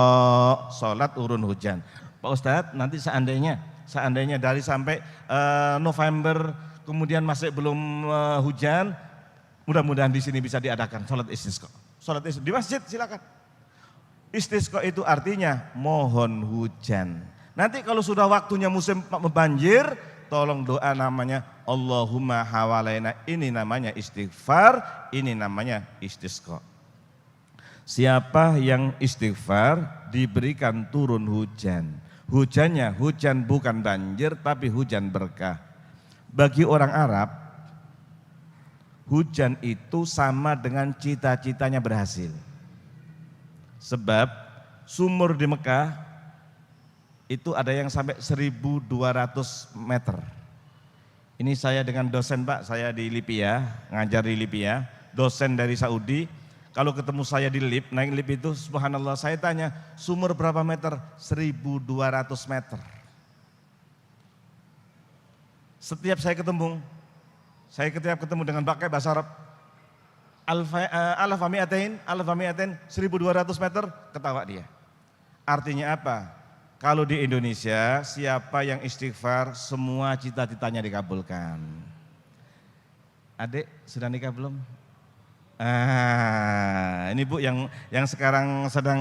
sholat urun hujan. Pak Ustadz, nanti seandainya dari sampai November kemudian masih belum hujan, mudah-mudahan di sini bisa diadakan sholat istisqa. Sholat istisqa di masjid silakan. Istisqa itu artinya mohon hujan. Nanti kalau sudah waktunya musim banjir, tolong doa namanya Allahumma hawalaina, ini namanya istighfar, ini namanya istisqa. Siapa yang istighfar diberikan turun hujan. Hujannya hujan bukan banjir tapi hujan berkah. Bagi orang Arab, hujan itu sama dengan cita-citanya berhasil. Sebab sumur di Mekah itu ada yang sampai 1.200 meter. Ini saya dengan dosen Pak, saya di Lipia, ngajar di Lipia, dosen dari Saudi. Kalau ketemu saya di lift, naik lift itu subhanallah, saya tanya sumur berapa meter? 1.200 meter. Setiap saya ketemu dengan pakai bahasa Arab, alfamiatain, 1.200 meter, ketawa dia. Artinya apa? Kalau di Indonesia, siapa yang istighfar, semua cita-citanya dikabulkan. Adik, sudah nikah belum? Ini Bu yang sekarang sedang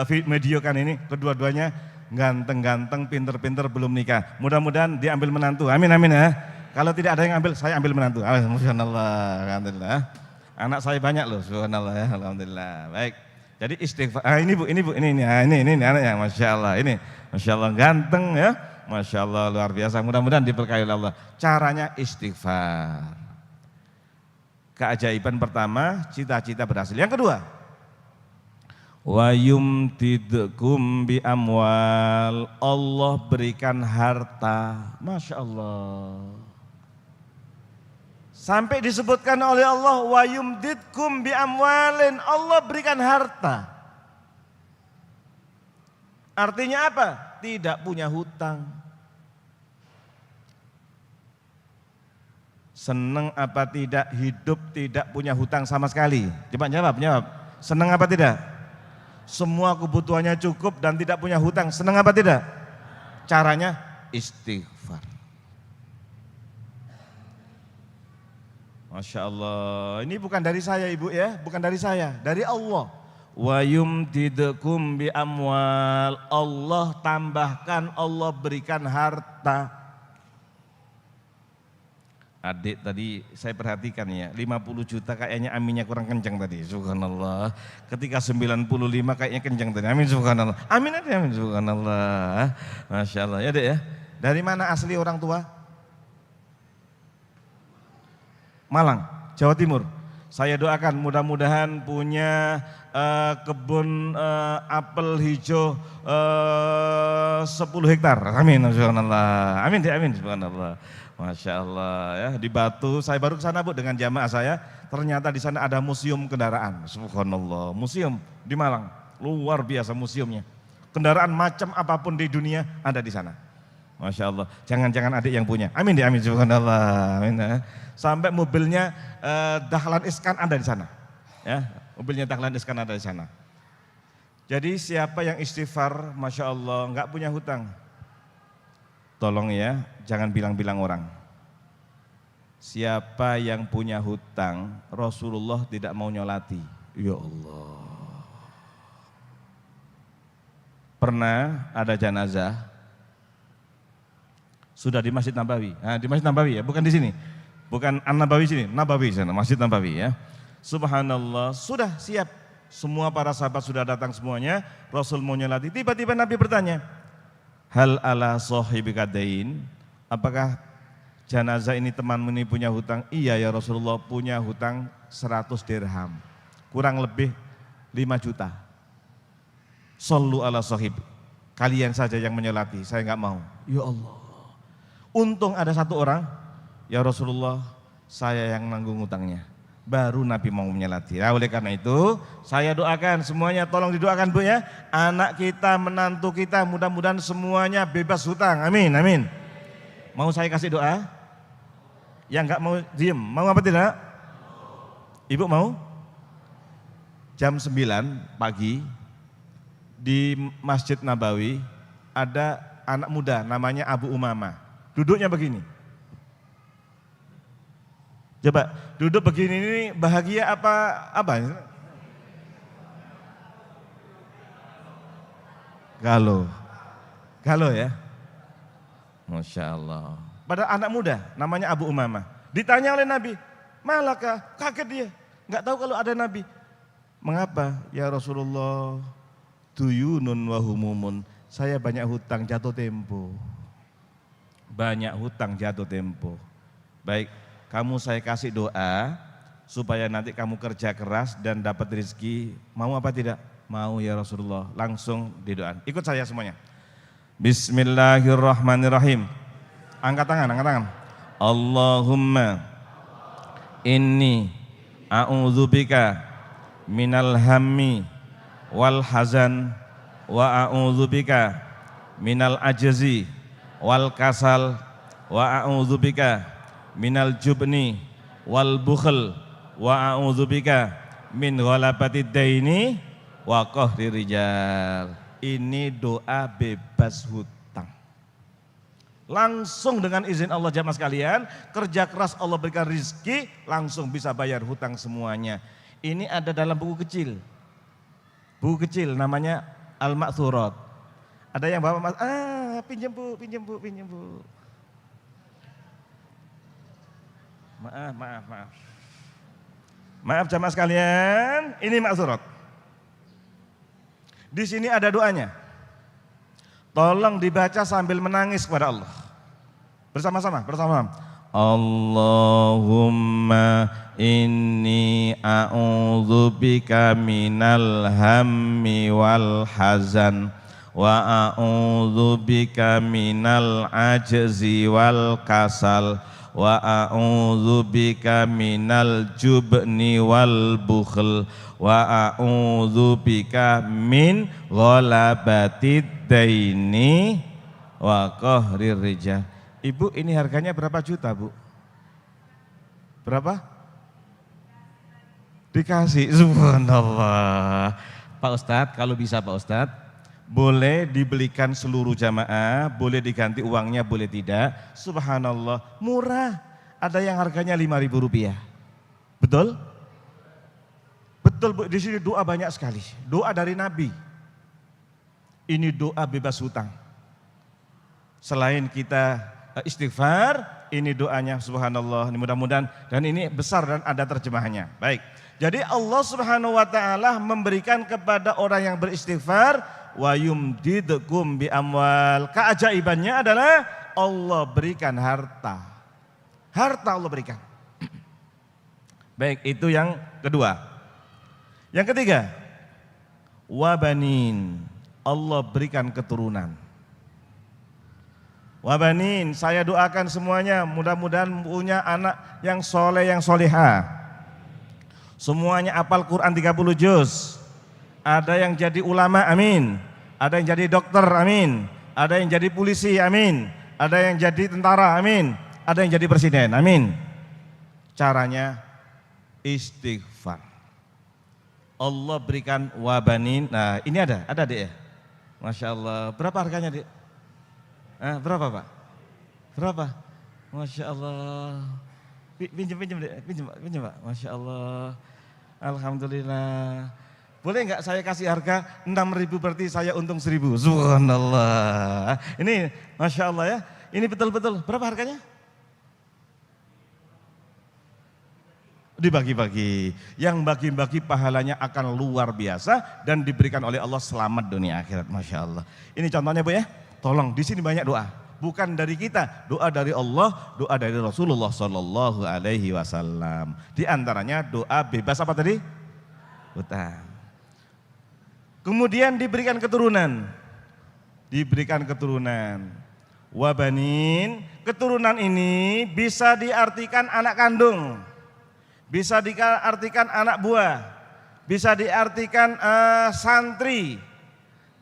videokan ini, kedua-duanya ganteng-ganteng, pinter-pinter, belum nikah. Mudah-mudahan diambil menantu, amin ya. Kalau tidak ada yang ambil, saya ambil menantu. Subhanallah, alhamdulillah. Anak saya banyak loh, subhanallah ya, alhamdulillah. Baik. Jadi istighfar, ini Bu, ini anaknya, Masya Allah, ini Masya Allah ganteng ya, Masya Allah luar biasa, mudah-mudahan diberkahi oleh Allah. Caranya istighfar. Keajaiban pertama, cita-cita berhasil. Yang kedua, wa yumtidkum bi amwal, Allah berikan harta, Masya Allah. Sampai disebutkan oleh Allah wa yumdidkum bi amwalin, Allah berikan harta. Artinya apa? Tidak punya hutang. Senang apa tidak hidup tidak punya hutang sama sekali? Coba jawab. Senang apa tidak? Semua kebutuhannya cukup dan tidak punya hutang. Senang apa tidak? Caranya istighfar. Masya Allah, ini bukan dari saya Ibu ya, bukan dari saya, dari Allah. Wa yumdidkum bi amwal, Allah tambahkan, Allah berikan harta. Adik tadi saya perhatikan ya, 50 juta kayaknya aminnya kurang kencang tadi, subhanallah. Ketika 95 kayaknya kencang tadi, amin subhanallah. Amin aja, amin subhanallah. Masya Allah, ya Dek ya. Dari mana asli orang tua? Malang, Jawa Timur. Saya doakan mudah-mudahan punya kebun apel hijau 10 hektar. Amin, subhanallah. Amin, amin, subhanallah. Masya Allah ya, di Batu, saya baru ke sana Bu dengan jamaah saya, ternyata di sana ada museum kendaraan. Subhanallah, museum di Malang, luar biasa museumnya. Kendaraan macam apapun di dunia ada di sana. Masya Allah, jangan-jangan adik yang punya. Amin, amin, subhanallah. Amin ya. Sampai mobilnya Dahlan Iskan ada di sana. Ya, mobilnya Dahlan Iskan ada di sana. Jadi siapa yang istighfar, Masya Allah, enggak punya hutang. Tolong ya, jangan bilang-bilang orang. Siapa yang punya hutang, Rasulullah tidak mau nyolati. Ya Allah. Pernah ada jenazah, sudah di Masjid Nabawi. Nah, di Masjid Nabawi ya, bukan di sini. Bukan An-Nabawi sini, Nabawi sana, Masjid Nabawi ya. Subhanallah, sudah siap. Semua para sahabat sudah datang semuanya, Rasul mau nyolati. Tiba-tiba Nabi bertanya, hal ala sahibika dain? Apakah jenazah ini temanmu ini punya hutang? Iya ya Rasulullah, punya hutang 100 dirham. Kurang lebih 5 juta. Sallu ala sahib. Kalian saja yang menyolati, saya enggak mau. Ya Allah. Untung ada satu orang, ya Rasulullah, saya yang nanggung hutangnya. baru Nabi mau menyelati. Nah, oleh karena itu saya doakan semuanya, tolong didoakan Bu ya, anak kita, menantu kita, mudah-mudahan semuanya bebas hutang, amin, amin. Mau saya kasih doa? Yang enggak mau diem, mau apa tidak? Ibu mau? Jam 9 pagi di Masjid Nabawi ada anak muda namanya Abu Umamah, duduknya begini. Coba duduk begini ini bahagia apa? Galau ya. Masya Allah. Pada anak muda namanya Abu Umamah. Ditanya oleh Nabi, malakah? Kaget dia. Enggak tahu kalau ada Nabi. Mengapa? Ya Rasulullah, duyunun wa humumun. Saya banyak hutang jatuh tempo. Banyak hutang jatuh tempo. Baik. Kamu saya kasih doa supaya nanti kamu kerja keras dan dapat rezeki. Mau apa tidak? Mau ya Rasulullah. Langsung didoakan. Ikut saya semuanya. Bismillahirrahmanirrahim. Angkat tangan. Allahumma inni a'udzubika minal hammi wal hazan wa a'udzubika minal ajzi wal kasal wa a'udzubika minal jubni wal bukhl wa a'udzubika min ghalabatid daini wa qahri rijal. Ini doa bebas hutang. Langsung dengan izin Allah jamaah sekalian, kerja keras Allah berikan rezeki, langsung bisa bayar hutang semuanya. Ini ada dalam buku kecil. Buku kecil namanya Al-Ma'thurat. Ada yang bawa pinjam Bu. Maaf jamaah sekalian, ini Ma'thurat. Di sini ada doanya. Tolong dibaca sambil menangis kepada Allah. Bersama-sama. Allahumma inni a'udzubika minal hammi wal hazan wa a'udzubika minal ajzi wal kasal wa a'udzubika minal jubni wal bukhl wa a'udzubika min ghalabatid daini wa qahrir rijal. Ibu, ini harganya berapa juta, Bu? Berapa? Dikasih, subhanallah. Pak Ustadz, kalau bisa Pak Ustadz, boleh dibelikan seluruh jamaah, boleh diganti uangnya, boleh tidak. Subhanallah, murah. Ada yang harganya Rp5.000. Betul? Betul Bu, di sini doa banyak sekali. Doa dari Nabi. Ini doa bebas hutang. Selain kita istighfar, ini doanya subhanallah. Ini mudah-mudahan, dan ini besar dan ada terjemahannya. Baik. Jadi Allah Subhanahu wa taala memberikan kepada orang yang beristighfar wa yumdidkum bi amwal. Keajaibannya adalah Allah berikan harta. Harta Allah berikan. Baik, itu yang kedua. Yang ketiga, wabanin, Allah berikan keturunan. Wabanin, saya doakan semuanya mudah-mudahan punya anak yang soleh, yang soleha. Semuanya hafal Quran 30 juz. Ada yang jadi ulama, amin. Ada yang jadi dokter, amin. Ada yang jadi polisi, amin. Ada yang jadi tentara, amin. Ada yang jadi presiden, amin. Caranya istighfar. Allah berikan wabanin. Nah, ini ada Dek ya? Masya Allah. Berapa harganya Dek? Berapa Pak? Berapa? Masya Allah. Pinjam Dek, pinjam Pak. Masya Allah. Alhamdulillah. Boleh enggak saya kasih harga 6.000 berarti saya untung 1.000. Subhanallah. Ini Masya Allah ya. Ini betul-betul. Berapa harganya? Dibagi-bagi. Yang bagi-bagi pahalanya akan luar biasa dan diberikan oleh Allah selamat dunia akhirat. Masya Allah. Ini contohnya Bu ya. Tolong di sini banyak doa. Bukan dari kita, doa dari Allah, doa dari Rasulullah Sallallahu Alaihi Wasallam. Di antaranya doa bebas apa tadi? Hutang. Kemudian diberikan keturunan. Diberikan keturunan. Wabanin, keturunan ini bisa diartikan anak kandung. bisa diartikan anak buah, bisa diartikan santri.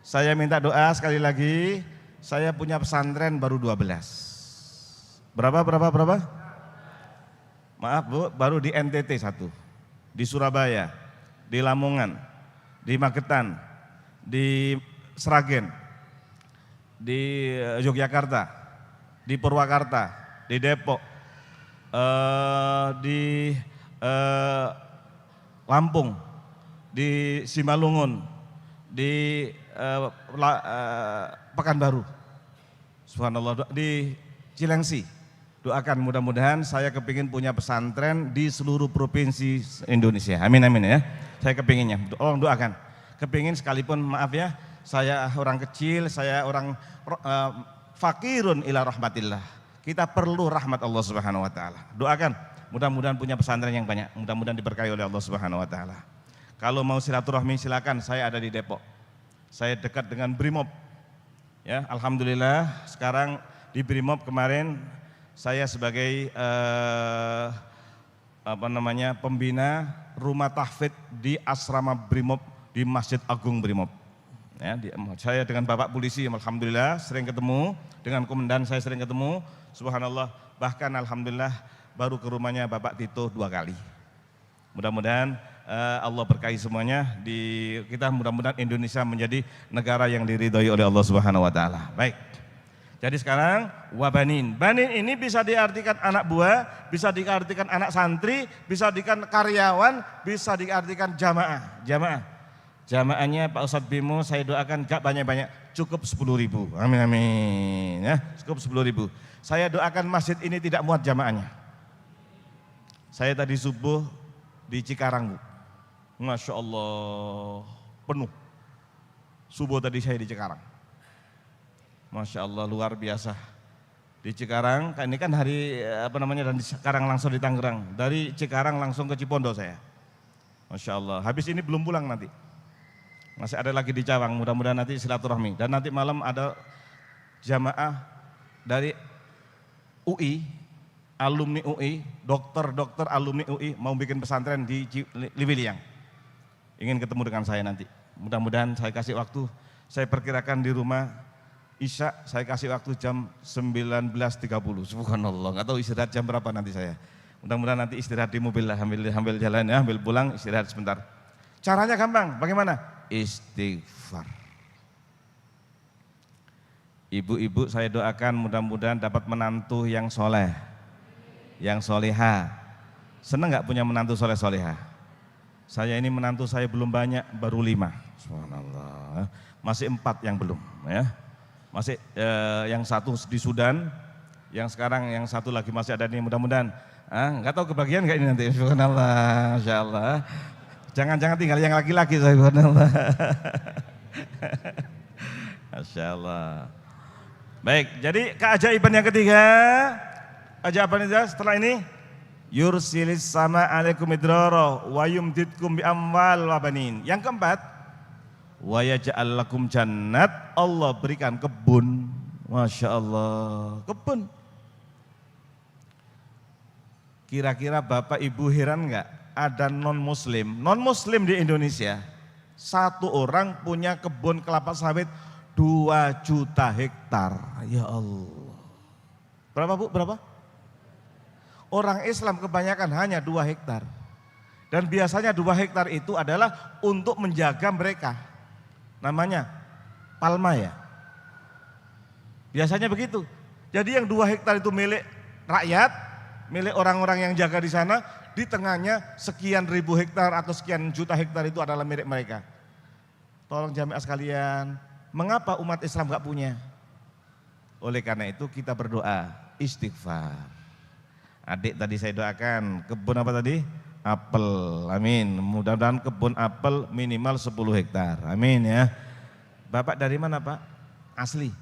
Saya minta doa sekali lagi, saya punya pesantren baru 12. Berapa? Maaf Bu, baru di NTT 1, di Surabaya, di Lamongan, di Magetan, di Sragen, di Yogyakarta, di Purwakarta, di Depok, di Lampung, di Simalungun, di Pekanbaru, subhanallah, di Cilengsi. Doakan mudah-mudahan saya kepingin punya pesantren di seluruh provinsi Indonesia. Amin amin ya. Saya kepinginnya. Tolong doakan. Kepingin sekalipun maaf ya, saya orang kecil, saya orang fakirun ila rahmatillah. Kita perlu rahmat Allah Subhanahu wa taala. Doakan mudah-mudahan punya pesantren yang banyak. Mudah-mudahan diberkahi oleh Allah Subhanahu wa taala. Kalau mau silaturahmi silakan, saya ada di Depok. Saya dekat dengan Brimob. Ya, alhamdulillah sekarang di Brimob kemarin saya sebagai pembina rumah tahfidz di asrama Brimob di Masjid Agung Brimob. Ya, saya dengan Bapak Polisi alhamdulillah sering ketemu, dengan komandan saya sering ketemu, subhanallah, bahkan alhamdulillah baru ke rumahnya Bapak Tito 2 kali. Mudah-mudahan Allah berkahi semuanya di kita, mudah-mudahan Indonesia menjadi negara yang diridhoi oleh Allah Subhanahu wa taala. Baik. Jadi sekarang wabanin. Banin ini bisa diartikan anak buah, bisa diartikan anak santri, bisa diartikan karyawan, bisa diartikan jamaah. Jamaahnya Pak Ustadz Bimo saya doakan gak banyak-banyak, cukup 10.000. Amin amin ya, cukup 10.000. Saya doakan masjid ini tidak muat jamaahnya. Saya tadi subuh di Cikarang, Bu. Masya Allah penuh. Subuh tadi saya di Cikarang. Masya Allah luar biasa. Di Cikarang, ini kan hari dan di Cikarang langsung di Tangerang. Dari Cikarang langsung ke Cipondo saya. Masya Allah, habis ini belum pulang nanti. Masih ada lagi di Cawang, mudah-mudahan nanti silaturahmi. Dan nanti malam ada jamaah dari UI, alumni UI, dokter alumni UI mau bikin pesantren di Liwiliang. Ingin ketemu dengan saya nanti. Mudah-mudahan saya kasih waktu, saya perkirakan di rumah Isya saya kasih waktu jam 19.30. Subhanallah, nggak tahu istirahat jam berapa nanti saya. Mudah-mudahan nanti istirahat di mobil lah, ambil jalan ya, ambil pulang istirahat sebentar. Caranya gampang, bagaimana? Istighfar. Ibu-ibu saya doakan mudah-mudahan dapat menantu yang soleh, yang soleha. Senang nggak punya menantu soleh-soleha? Saya ini menantu saya belum banyak, baru 5. Subhanallah, masih 4 yang belum ya. Masih yang 1 di Sudan, yang sekarang yang 1 lagi masih ada nih, mudah-mudahan nggak tahu kebagian nggak ini nanti. Subhanallah, Masya Allah. Jangan-jangan tinggal yang laki-laki, subhanallah. Masya Allah. Baik, jadi keajaiban yang ketiga, keajaiban setelah ini, yursilis sama alaikum idrara wa yumdidkum bi amwal wa banin. Yang keempat, wa yaj'al lakum jannat, Allah berikan kebun. Masya Allah, kebun. Kira-kira Bapak Ibu heran enggak ada non-muslim di Indonesia, 1 orang punya kebun kelapa sawit 2 juta hektar. Ya Allah. Berapa Bu? Berapa? Orang Islam kebanyakan hanya 2 hektar. Dan biasanya 2 hektar itu adalah untuk menjaga mereka. Namanya palma ya. Biasanya begitu. Jadi yang 2 hektar itu milik rakyat, milik orang-orang yang jaga di sana, di tengahnya sekian ribu hektar atau sekian juta hektar itu adalah milik mereka. Tolong jamaah sekalian, mengapa umat Islam gak punya? Oleh karena itu kita berdoa, istighfar. Adik tadi saya doakan, kebun apa tadi? Apel, amin. Mudah-mudahan kebun apel minimal 10 hektar, amin ya. Bapak dari mana Pak? Asli?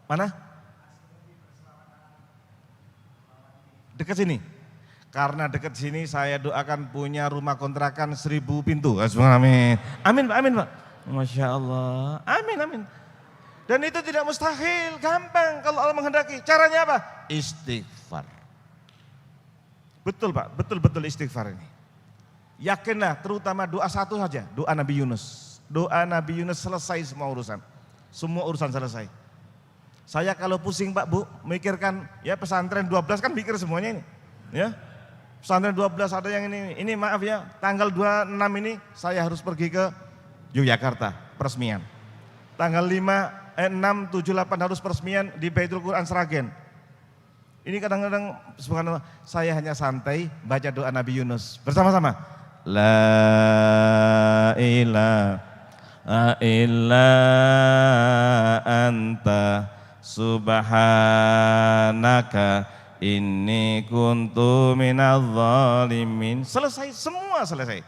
Mana? Dekat sini? Karena dekat sini saya doakan punya rumah kontrakan 1000 pintu. Amin. Amin Pak, amin Pak. Masya Allah, amin amin. Dan itu tidak mustahil, gampang kalau Allah menghendaki. Caranya apa? Istighfar. Betul Pak, betul-betul istighfar ini. Yakinlah, terutama doa satu saja, doa Nabi Yunus. Doa Nabi Yunus selesai semua urusan. Semua urusan selesai. Saya kalau pusing Pak Bu, mikirkan ya pesantren 12 kan mikir semuanya ini. Ya. Pesantren 12 ada yang ini maaf ya, tanggal 26 ini saya harus pergi ke Yogyakarta, peresmian. Tanggal 6, 7, 8 harus peresmian di Baitul Quran Sragen. Ini kadang-kadang subhanallah, saya hanya santai baca doa Nabi Yunus bersama-sama. La ilaha illa anta subhanaka inni kuntu minadz zalimin. Selesai, semua selesai.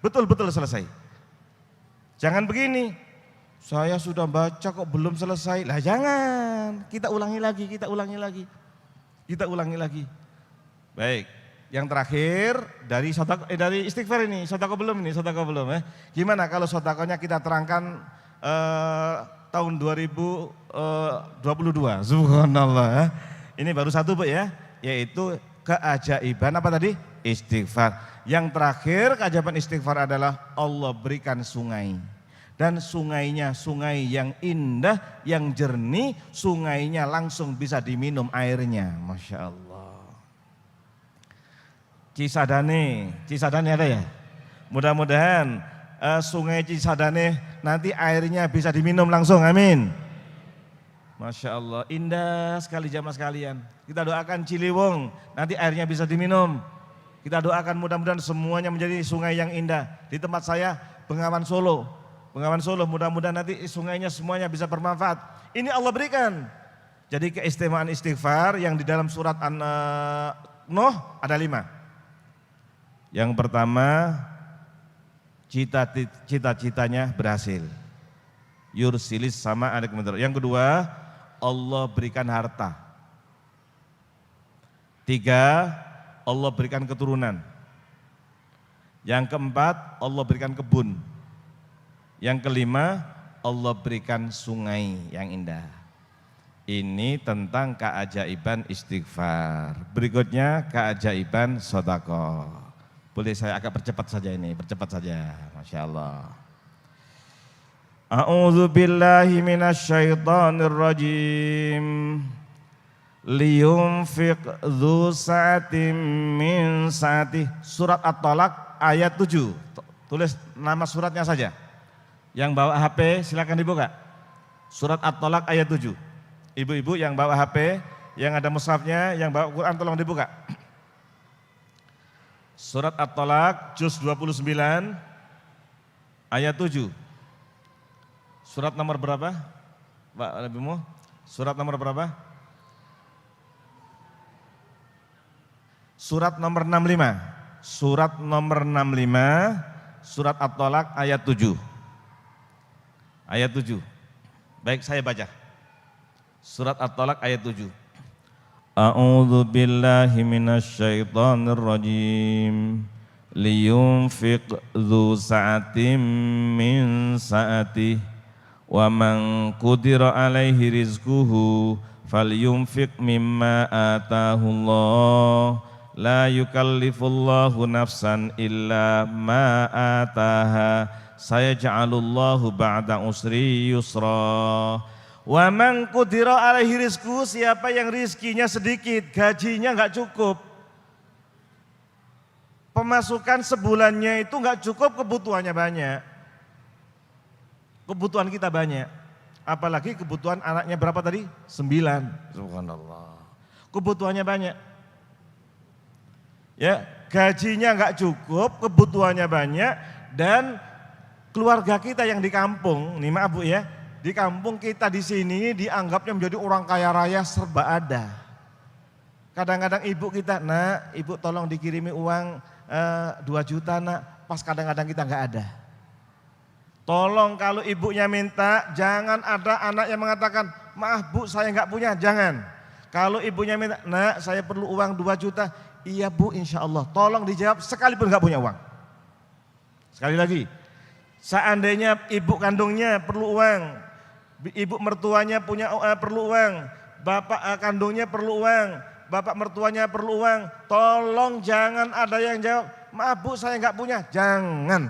Betul-betul selesai. Jangan begini, saya sudah baca kok belum selesai. Lah jangan, kita ulangi lagi, kita ulangi lagi. Kita ulangi lagi. Baik, yang terakhir dari dari istighfar ini, sedekah belum ini, sedekah belum ya. Gimana kalau sedekahnya kita terangkan tahun 2022, subhanallah ya. Ini baru satu Bu ya, yaitu keajaiban apa tadi? Istighfar. Yang terakhir keajaiban istighfar adalah Allah berikan sungai. Dan sungainya sungai yang indah, yang jernih, sungainya langsung bisa diminum airnya, Masya Allah. Cisadane ada ya? Mudah-mudahan sungai Cisadane nanti airnya bisa diminum langsung, amin. Masya Allah, indah sekali jamaah sekalian. Kita doakan Ciliwung, nanti airnya bisa diminum. Kita doakan mudah-mudahan semuanya menjadi sungai yang indah. Di tempat saya, Bengawan Solo, mudah-mudahan nanti sungainya semuanya bisa bermanfaat. Ini Allah berikan. Jadi keistimewaan istighfar yang di dalam surat An-Nuh ada 5. Yang pertama, cita-citanya berhasil. Yursilis sama ada komentar. Yang kedua, Allah berikan harta. 3, Allah berikan keturunan. Yang keempat, Allah berikan kebun. Yang kelima, Allah berikan sungai yang indah. Ini tentang keajaiban istighfar. Berikutnya keajaiban sedekah. Boleh saya agak percepat saja ini, percepat saja. Masya Allah. A'udzu billahi minasyaitonir rajim. Liyunfiq dzu sa'atin min sa'atih. Surat At-Tolak ayat 7. Tulis nama suratnya saja. Yang bawa HP silakan dibuka. Surat At-Tolak ayat 7. Ibu-ibu yang bawa HP, yang ada mushafnya, yang bawa Quran tolong dibuka. Surat At-Tolak juz 29 ayat 7. Surat nomor berapa? Pak Nabimu, surat nomor berapa? Surat nomor 65. Surat nomor 65, surat At-Tolak ayat 7. Ayat 7. Baik, saya baca. Surat At-Tolak ayat 7. A'udzu billahi minasyaitonir rajim. Liyunfiq dzu sa'atin min sa'atih wa man qudira alaihi rizquhu falyunfiq mimma atahullah. La yukallifullahu nafsan illa ma ataha. Sayaj'alullahu ba'da usri yusra. Wa man qudira alaihi rizquhu, siapa yang rizkinya sedikit, gajinya enggak cukup. Pemasukan sebulannya itu enggak cukup, kebutuhannya banyak. Kebutuhan kita banyak. Apalagi kebutuhan anaknya berapa tadi? 9. Subhanallah. Kebutuhannya banyak. Ya, gajinya enggak cukup, kebutuhannya banyak, dan keluarga kita yang di kampung, nih maaf Bu ya, di kampung kita di sini dianggapnya menjadi orang kaya raya serba ada. Kadang-kadang ibu kita, nak, ibu tolong dikirimi uang 2 juta nak, pas kadang-kadang kita enggak ada. Tolong kalau ibunya minta, jangan ada anak yang mengatakan, maaf Bu saya enggak punya, jangan. Kalau ibunya minta, nak saya perlu uang 2 juta, iya Bu insya Allah, tolong dijawab sekalipun enggak punya uang. Sekali lagi. Seandainya ibu kandungnya perlu uang, ibu mertuanya perlu uang, bapak kandungnya perlu uang, bapak mertuanya perlu uang, tolong jangan ada yang jawab, maaf bu saya nggak punya, jangan.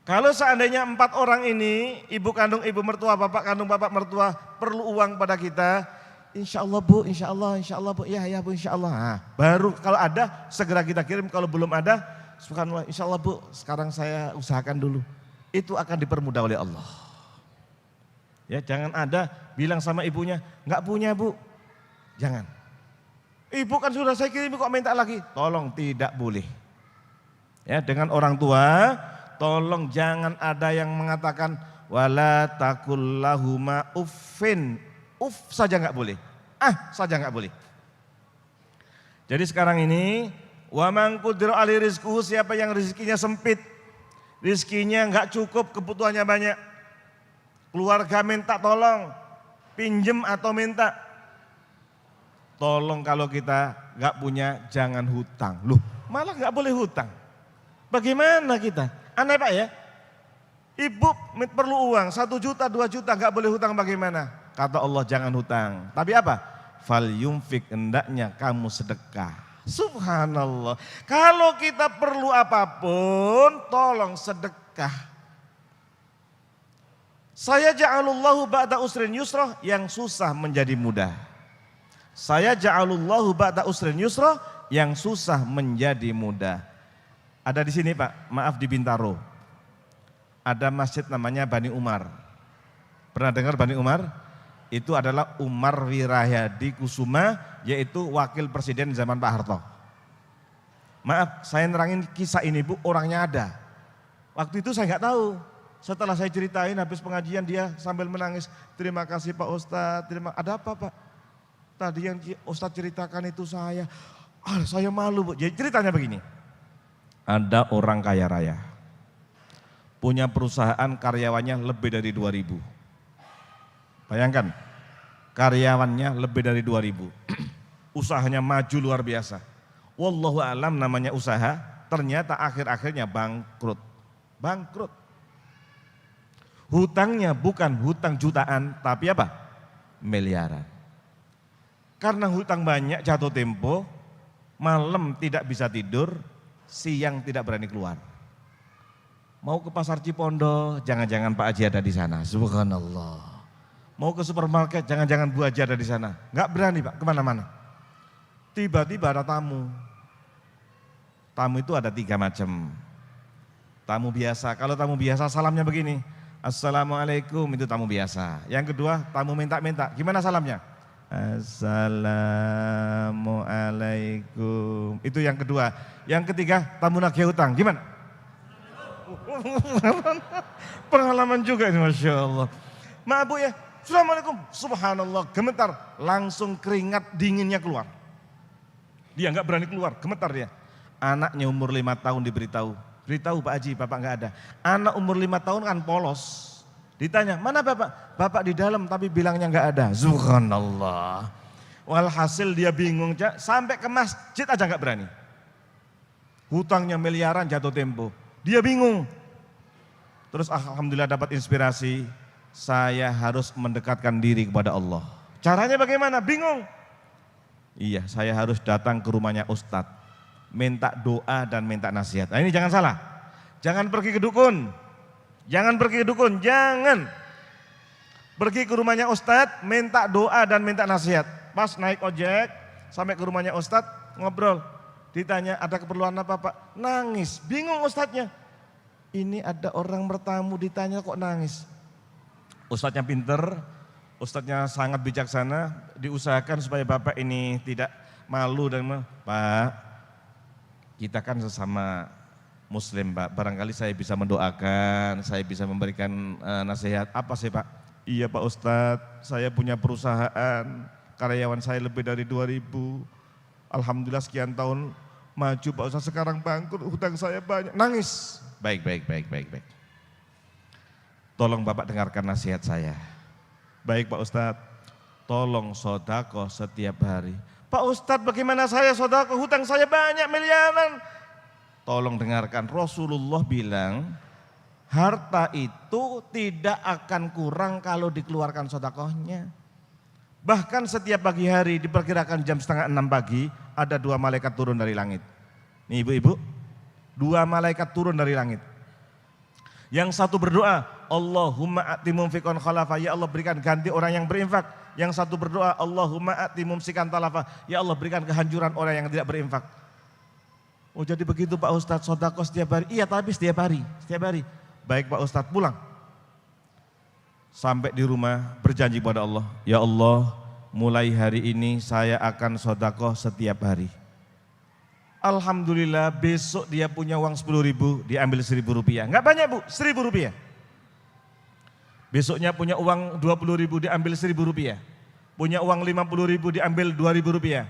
Kalau seandainya 4 orang ini, ibu kandung ibu mertua, bapak kandung bapak mertua perlu uang pada kita, insya Allah bu, insya Allah bu, ya bu insya Allah. Nah, baru kalau ada segera kita kirim, kalau belum ada, subhanallah insya Allah bu, sekarang saya usahakan dulu. Itu akan dipermudah oleh Allah. Ya jangan ada bilang sama ibunya, nggak punya bu, jangan. Ibu kan sudah saya kirim kok minta lagi, tolong tidak boleh. Ya dengan orang tua, tolong jangan ada yang mengatakan wala taqul lahuma uffin, saja nggak boleh, saja nggak boleh. Jadi sekarang ini wa man qudira ali rizquhu, siapa yang rezekinya sempit, rezekinya nggak cukup, kebutuhannya banyak, keluarga minta tolong, pinjem atau minta, tolong kalau kita nggak punya jangan hutang. Loh malah nggak boleh hutang, bagaimana kita? Aneh Pak ya, ibu perlu uang 1 juta, 2 juta, gak boleh hutang bagaimana? Kata Allah jangan hutang, tapi apa? Fal yumfik, hendaknya kamu sedekah. Subhanallah, kalau kita perlu apapun tolong sedekah. Saya ja'alullahu ba'da usrin yusra, yang susah menjadi mudah. Saya ja'alullahu ba'da usrin yusra, yang susah menjadi mudah. Ada di sini Pak, maaf di Bintaro. Ada masjid namanya Bani Umar. Pernah dengar Bani Umar? Itu adalah Umar Wirayadi Kusuma, yaitu wakil presiden zaman Pak Harto. Maaf, saya nerangin kisah ini Bu, orangnya ada. Waktu itu saya nggak tahu. Setelah saya ceritain habis pengajian dia sambil menangis. Terima kasih Pak Ustadz, ada apa Pak? Tadi yang Ustadz ceritakan itu saya malu Bu. Jadi ceritanya begini. Ada orang kaya raya, punya perusahaan karyawannya lebih dari 2.000. Bayangkan, karyawannya lebih dari 2.000. Usahanya maju luar biasa. Wallahu alam namanya usaha, ternyata akhir-akhirnya bangkrut. Bangkrut. Hutangnya bukan hutang jutaan, tapi apa? Miliaran. Karena hutang banyak jatuh tempo, malam tidak bisa tidur, siang tidak berani keluar. Mau ke pasar Cipondo, jangan-jangan Pak Haji ada di sana. Subhanallah. Mau ke supermarket, jangan-jangan Bu Haji ada di sana. Enggak berani Pak, kemana-mana. Tiba-tiba ada tamu. Tamu itu ada 3 macam. Tamu biasa, kalau tamu biasa salamnya begini. Assalamualaikum, itu tamu biasa. Yang kedua, tamu minta-minta. Gimana salamnya? Assalamualaikum. Itu yang kedua. Yang ketiga, tamu nagih hutang. Gimana? Pengalaman juga ini, Masya Allah. Maaf Bu ya, Assalamualaikum. Subhanallah, gemetar. Langsung keringat dinginnya keluar. Dia nggak berani keluar, gemetar dia. Anaknya umur 5 tahun diberitahu. Beritahu Pak Haji, Bapak nggak ada. Anak umur 5 tahun kan polos. Ditanya, mana Bapak? Bapak di dalam tapi bilangnya nggak ada. Subhanallah. Walhasil dia bingung, sampai ke masjid aja nggak berani. Hutangnya miliaran jatuh tempo. Dia bingung. Terus alhamdulillah dapat inspirasi, saya harus mendekatkan diri kepada Allah. Caranya bagaimana? Bingung. Iya, saya harus datang ke rumahnya Ustadz, minta doa dan minta nasihat. Nah ini jangan salah. Jangan pergi ke dukun. Jangan pergi ke dukun, jangan. Pergi ke rumahnya Ustadz, minta doa dan minta nasihat. Pas naik ojek, sampai ke rumahnya Ustadz, ngobrol. Ditanya, ada keperluan apa Pak? Nangis, bingung Ustadznya. Ini ada orang bertamu ditanya kok nangis. Ustadznya pinter, Ustadznya sangat bijaksana, diusahakan supaya Bapak ini tidak malu dan Pak, kita kan sesama Muslim Pak, barangkali saya bisa mendoakan, saya bisa memberikan nasihat. Apa sih Pak? Iya Pak Ustadz, saya punya perusahaan, karyawan saya lebih dari 2.000. Alhamdulillah sekian tahun maju Pak Ustadz, sekarang bangkrut, hutang saya banyak. Nangis. Baik. Tolong Bapak dengarkan nasihat saya. Baik Pak Ustadz, tolong sodako setiap hari. Pak Ustadz bagaimana saya sodako, hutang saya banyak miliaran. Tolong dengarkan, Rasulullah bilang harta itu tidak akan kurang kalau dikeluarkan sodakohnya. Bahkan setiap pagi hari diperkirakan jam 5:30 pagi ada 2 malaikat turun dari langit. Nih ibu-ibu, 2 malaikat turun dari langit. Yang satu berdoa, Allahumma a'ti mumfiqan khalafa, ya Allah berikan ganti orang yang berinfak. Yang satu berdoa, Allahumma a'ti mumsikan talafa, ya Allah berikan kehancuran orang yang tidak berinfak. Oh jadi begitu Pak Ustadz, sedekah setiap hari? Iya tapi setiap hari. Baik Pak Ustadz, pulang. Sampai di rumah berjanji pada Allah, ya Allah mulai hari ini saya akan sedekah setiap hari. Alhamdulillah besok dia punya uang 10.000, diambil 1.000 rupiah. Enggak banyak Bu, 1.000 rupiah. Besoknya punya uang 20.000, diambil 1.000 rupiah. Punya uang 50.000, diambil 2.000 rupiah.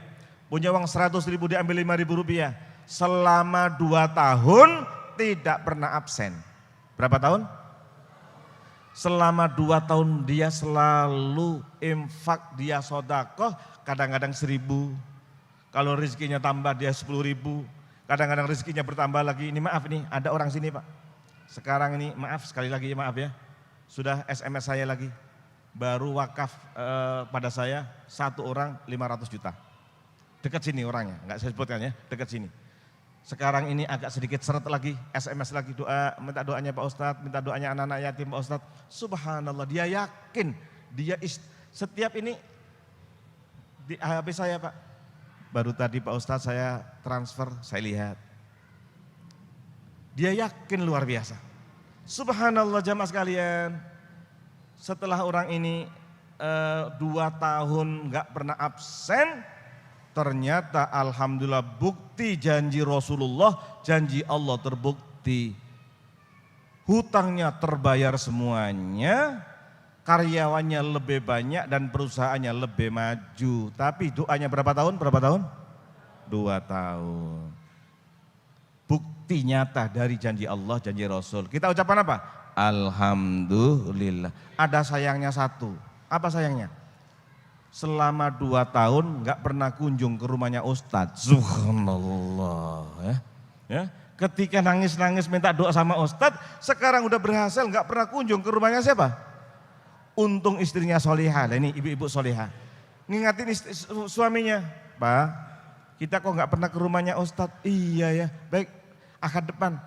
Punya uang 100.000, diambil 5.000 rupiah. Selama 2 tahun tidak pernah absen. Berapa tahun? Selama 2 tahun dia selalu infak, dia sedekah, kadang-kadang 1.000. Kalau rezekinya tambah dia 10.000. Kadang-kadang rezekinya bertambah lagi. Ini maaf nih, ada orang sini Pak. Sekarang ini maaf sekali lagi maaf ya. Sudah SMS saya lagi. Baru wakaf pada saya 1 orang 500 juta. Dekat sini orangnya, enggak saya sebutkan ya, dekat sini. Sekarang ini agak sedikit seret lagi, SMS lagi doa, minta doanya Pak Ustadz, minta doanya anak-anak yatim Pak Ustadz. Subhanallah, dia yakin, setiap ini di HP saya Pak. Baru tadi Pak Ustadz saya transfer, saya lihat. Dia yakin luar biasa. Subhanallah jamaah sekalian, setelah orang ini 2 tahun gak pernah absen, ternyata alhamdulillah bukti janji Rasulullah, janji Allah terbukti. Hutangnya terbayar semuanya, karyawannya lebih banyak dan perusahaannya lebih maju. Tapi doanya berapa tahun? 2 tahun. Bukti nyata dari janji Allah, janji Rasul. Kita ucapkan apa? Alhamdulillah. Ada sayangnya satu. Apa sayangnya? Selama 2 tahun nggak pernah kunjung ke rumahnya Ustadz. Subhanallah ya. Ketika nangis-nangis minta doa sama Ustadz, sekarang udah berhasil nggak pernah kunjung ke rumahnya siapa? Untung istrinya solihah, ini ibu-ibu solihah. Ngingatin suaminya, Pak, kita kok nggak pernah ke rumahnya Ustadz? Iya ya, baik, akad depan,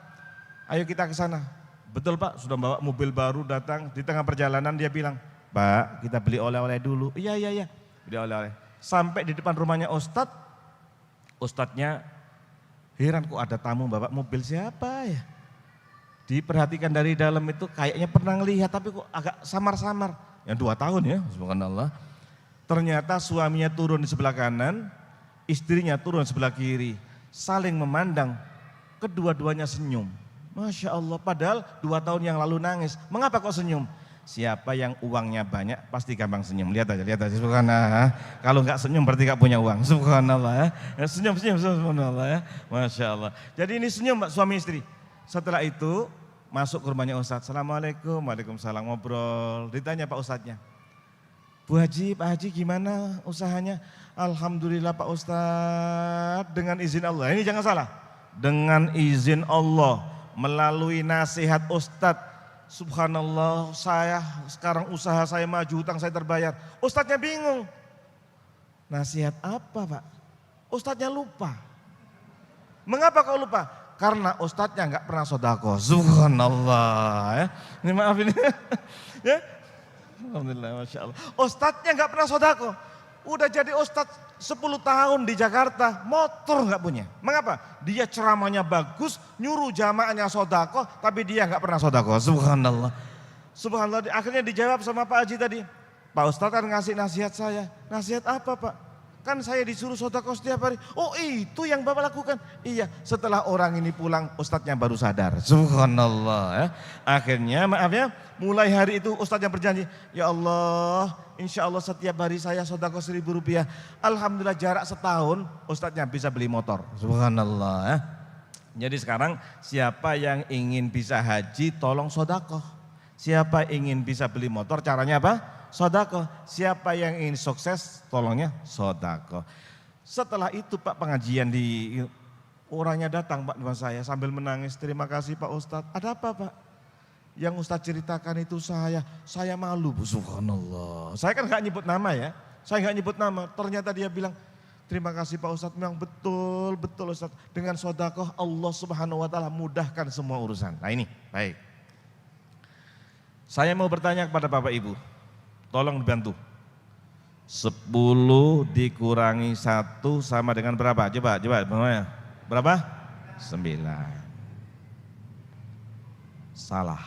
ayo kita ke sana. Betul Pak, sudah bawa mobil baru datang, di tengah perjalanan dia bilang, Pak, kita beli oleh-oleh dulu. Iya, beli oleh-oleh. Sampai di depan rumahnya Ustadz, Ustadznya heran kok ada tamu bawa mobil siapa ya. Diperhatikan dari dalam itu kayaknya pernah ngelihat tapi kok agak samar-samar. Yang 2 tahun ya, subhanallah. Ternyata suaminya turun di sebelah kanan, istrinya turun sebelah kiri. Saling memandang, kedua-duanya senyum. Masya Allah, padahal 2 tahun yang lalu nangis. Mengapa kok senyum? Siapa yang uangnya banyak pasti gampang senyum. Lihat aja subhanallah. Kalau enggak senyum berarti enggak punya uang. Subhanallah ya. Senyum subhanallah ya. Masya Allah. Jadi ini senyum Mbak, suami istri. Setelah itu masuk ke rumahnya Ustadz. Assalamualaikum, waalaikumsalam, ngobrol. Ditanya Pak Ustadznya. Bu Haji, Pak Haji gimana usahanya? Alhamdulillah Pak Ustadz, dengan izin Allah. Ini jangan salah. Dengan izin Allah, melalui nasihat Ustadz. Subhanallah, saya sekarang usaha saya maju, hutang saya terbayar. Ustadznya bingung. Nasihat apa Pak? Ustadznya lupa. Mengapa kau lupa? Karena ustadznya enggak pernah sedekah. Subhanallah ya. Ini maaf ini. Ya. Alhamdulillah, Masya Allah. Ustadznya enggak pernah sedekah. Udah jadi ustadz 10 tahun di Jakarta, motor enggak punya. Mengapa? Dia ceramahnya bagus, nyuruh jamaahnya sedekah, tapi dia enggak pernah sedekah. Subhanallah. Subhanallah, akhirnya dijawab sama Pak Haji tadi. Pak Ustadz kan ngasih nasihat saya. Nasihat apa Pak? Kan saya disuruh sedekah setiap hari. Oh itu yang Bapak lakukan? Iya, setelah orang ini pulang ustadznya baru sadar. Subhanallah ya. Akhirnya maaf ya, mulai hari itu ustadznya berjanji, ya Allah insya Allah setiap hari saya sedekah 1.000 rupiah. Alhamdulillah jarak setahun ustadznya bisa beli motor. Subhanallah ya. Jadi sekarang siapa yang ingin bisa haji tolong sedekah. Siapa ingin bisa beli motor caranya apa? Sedekah. Siapa yang ingin sukses tolongnya sedekah. Setelah itu Pak pengajian di orangnya datang Pak dengan saya sambil menangis. Terima kasih Pak Ustadz. Ada apa Pak? Yang Ustadz ceritakan itu saya malu. Subhanallah. Saya kan gak nyebut nama ya. Saya nggak nyebut nama, ternyata dia bilang, terima kasih Pak Ustadz, memang betul Ustadz. Dengan sodakoh Allah Subhanahu wa Ta'ala mudahkan semua urusan. Nah ini, baik. Saya mau bertanya kepada Bapak Ibu, tolong dibantu. 10 dikurangi 1 sama dengan berapa? Coba, berapa? 9. Salah.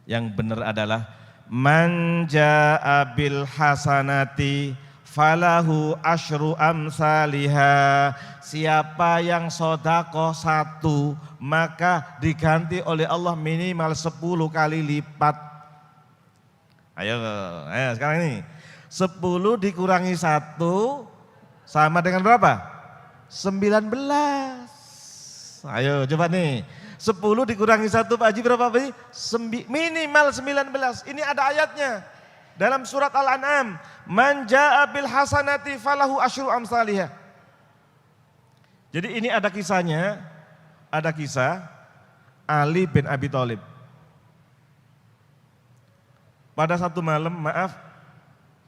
Yang benar adalah man jaa bil hasanati falahu asyru amsalihha. Siapa yang sedekah 1 maka diganti oleh Allah minimal 10 kali lipat. Ayo sekarang ini 10 dikurangi 1 sama dengan berapa? 19. Ayo coba nih, 10 dikurangi 1 Pak Haji berapa Pak Haji? Minimal 19. Ini ada ayatnya dalam surat Al-An'am. Man jaa bil hasanati falahu asyru amsalihha. Jadi ini ada kisahnya, ada kisah Ali bin Abi Thalib. Pada satu malam,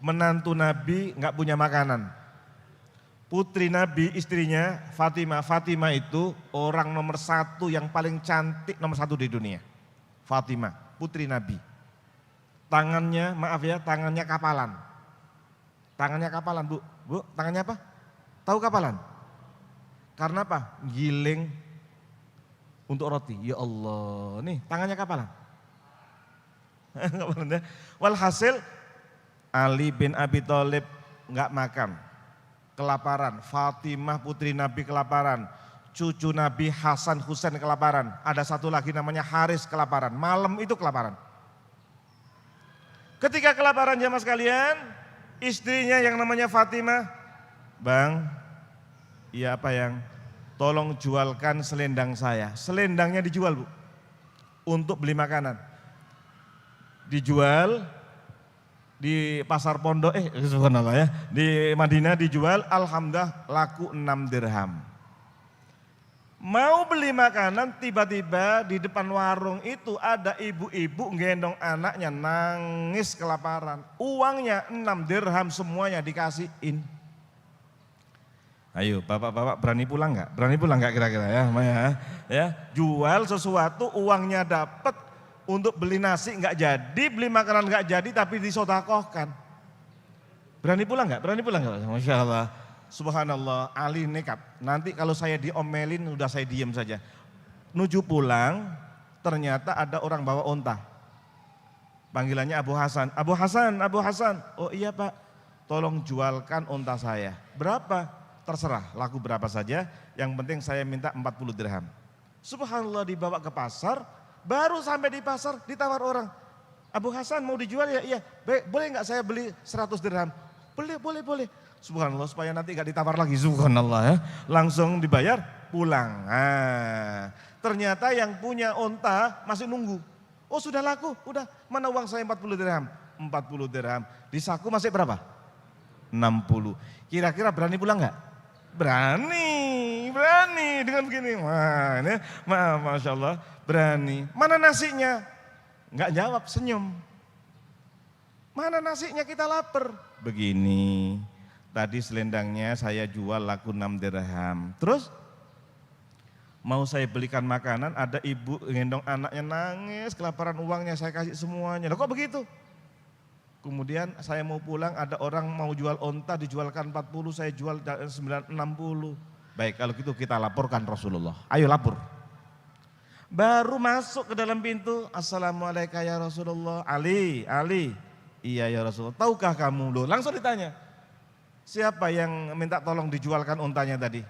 menantu Nabi nggak punya makanan. Putri Nabi, istrinya Fatimah. Fatimah itu orang nomor 1 yang paling cantik, nomor 1 di dunia. Fatimah, putri Nabi. Tangannya, tangannya kapalan. Tangannya kapalan, Bu. Bu, tangannya apa? Tahu kapalan? Karena apa? Giling untuk roti. Ya Allah, nih tangannya kapalan. Walhasil Ali bin Abi Thalib nggak makan, kelaparan. Fatimah putri Nabi kelaparan, cucu Nabi Hasan Husain kelaparan. Ada satu lagi namanya Haris kelaparan. Malam itu kelaparan. Ketika kelaparan jamaah sekalian, istrinya yang namanya Fatimah, Bang, iya apa yang? Tolong jualkan selendang saya. Selendangnya dijual Bu, untuk beli makanan. Dijual di pasar pondok, subhanallah ya, di Madinah dijual, alhamdulillah laku 6 dirham. Mau beli makanan, tiba-tiba di depan warung itu ada ibu-ibu gendong anaknya nangis kelaparan. Uangnya 6 dirham semuanya dikasihin. Ayo bapak-bapak berani pulang nggak? Berani pulang nggak kira-kira ya? Ya, jual sesuatu uangnya dapat. Untuk beli nasi nggak jadi, beli makanan nggak jadi, tapi disodakohkan. Berani pulang nggak? Berani pulang nggak? Masya Allah, subhanallah, Ali nekat. Nanti kalau saya diomelin, udah saya diem saja. Nuju pulang, ternyata ada orang bawa onta. Panggilannya Abu Hasan. Abu Hasan, Abu Hasan. Oh iya Pak, tolong jualkan onta saya. Berapa? Terserah, laku berapa saja. Yang penting saya minta 40 dirham. Subhanallah, dibawa ke pasar. Baru sampai di pasar ditawar orang, Abu Hasan mau dijual ya? Iya. Boleh nggak saya beli 100 dirham? Boleh. Subhanallah, supaya nanti nggak ditawar lagi. Subhanallah ya. Langsung dibayar, pulang. Nah, ternyata yang punya onta masih nunggu. Oh sudah laku, udah. Mana uang saya 40 dirham? 40 dirham. Di saku masih berapa? 60. Kira-kira berani pulang nggak? Berani dengan begini. Wah, ini Masya Allah. Berani. Mana nasinya? Enggak jawab, senyum. Mana nasinya, kita lapar. Begini, tadi selendangnya saya jual laku 6 dirham. Terus mau saya belikan makanan, ada ibu gendong anaknya nangis, kelaparan, uangnya saya kasih semuanya. Loh kok begitu? Kemudian saya mau pulang, ada orang mau jual onta, dijualkan 40, saya jual 60. Baik, kalau gitu kita laporkan Rasulullah. Ayo lapor. Baru masuk ke dalam pintu, Assalamualaikum ya Rasulullah. Ali, iya ya Rasulullah. Tahukah kamu? Loh, langsung ditanya, siapa yang minta tolong dijualkan untanya tadi?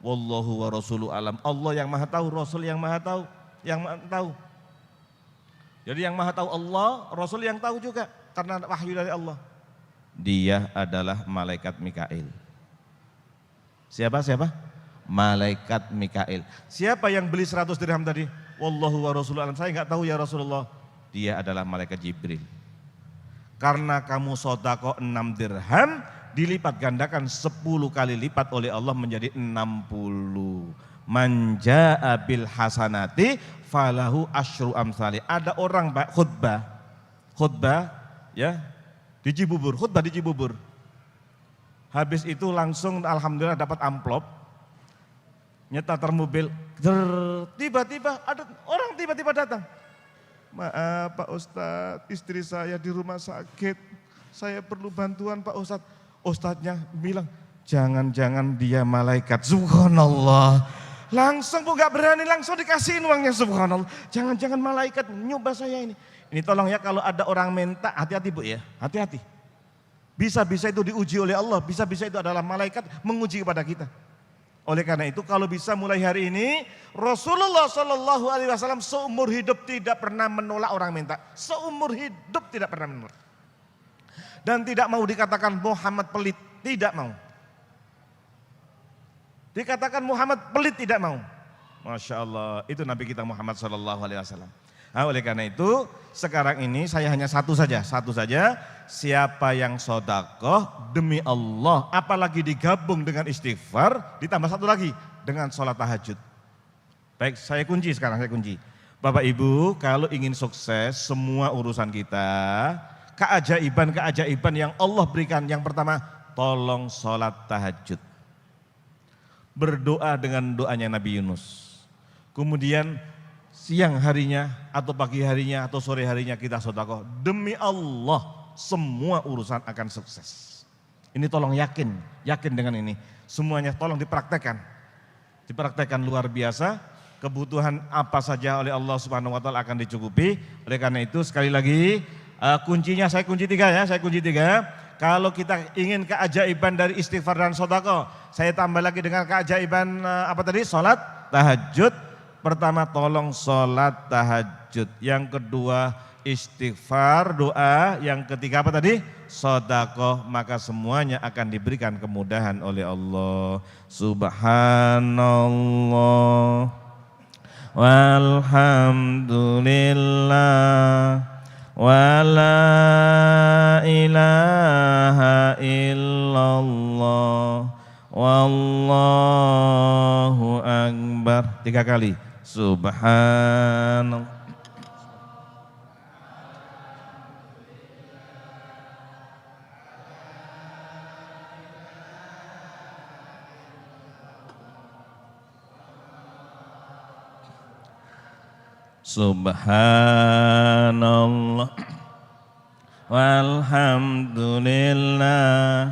Wallahu wa rasulu alam. Allah yang maha tahu, Rasul yang maha tahu, Jadi yang maha tahu Allah, Rasul yang tahu juga, karena wahyu dari Allah. Dia adalah malaikat Mikail. Siapa? Malaikat Mikail. Siapa yang beli 100 dirham tadi? Wallahu wa rasuluhu alam. Saya enggak tahu ya Rasulullah. Dia adalah malaikat Jibril. Karena kamu sedekah 6 dirham, dilipat gandakan 10 kali lipat oleh Allah menjadi 60. Man jaa bil hasanati falahu asyru amsali. Ada orang khutbah ya, di Cibubur, khutbah di Cibubur. Habis itu langsung alhamdulillah dapat amplop, nyetar mobil, tiba-tiba ada orang tiba-tiba datang. Maaf Pak Ustadz, istri saya di rumah sakit, saya perlu bantuan Pak Ustadz. Ustadznya bilang, jangan-jangan dia malaikat, subhanallah. Langsung Bu, gak berani, langsung dikasihin uangnya, subhanallah. Jangan-jangan malaikat nyoba saya ini. Ini tolong ya, kalau ada orang minta, hati-hati Bu ya, hati-hati. Bisa-bisa itu diuji oleh Allah, bisa-bisa itu adalah malaikat menguji kepada kita. Oleh karena itu kalau bisa mulai hari ini, Rasulullah SAW seumur hidup tidak pernah menolak orang minta. Seumur hidup tidak pernah menolak. Dan tidak mau dikatakan Muhammad pelit, tidak mau. Dikatakan Muhammad pelit, tidak mau. Masya Allah, itu Nabi kita Muhammad SAW. Nah, oleh karena itu sekarang ini saya hanya satu saja. Siapa yang sodakoh demi Allah, apalagi digabung dengan istighfar, ditambah satu lagi dengan sholat tahajud. Baik, saya kunci sekarang, Bapak Ibu, kalau ingin sukses semua urusan kita, keajaiban yang Allah berikan, yang pertama, tolong sholat tahajud. Berdoa dengan doanya Nabi Yunus. Kemudian siang harinya atau pagi harinya atau sore harinya kita sedekah. Demi Allah semua urusan akan sukses. Ini tolong yakin dengan ini. Semuanya tolong dipraktekkan. Dipraktekkan luar biasa. Kebutuhan apa saja oleh Allah Subhanahu wa taala akan dicukupi. Oleh karena itu sekali lagi kuncinya saya kunci tiga. Kalau kita ingin keajaiban dari istighfar dan sedekah, saya tambah lagi dengan keajaiban Salat tahajud. Pertama tolong sholat tahajud, yang kedua istighfar doa, yang ketiga sedekah, maka semuanya akan diberikan kemudahan oleh Allah. Subhanallah walhamdulillah wala ilaha illallah wallahu akbar. 3 kali. Subhanallah. Subhanallah walhamdulillah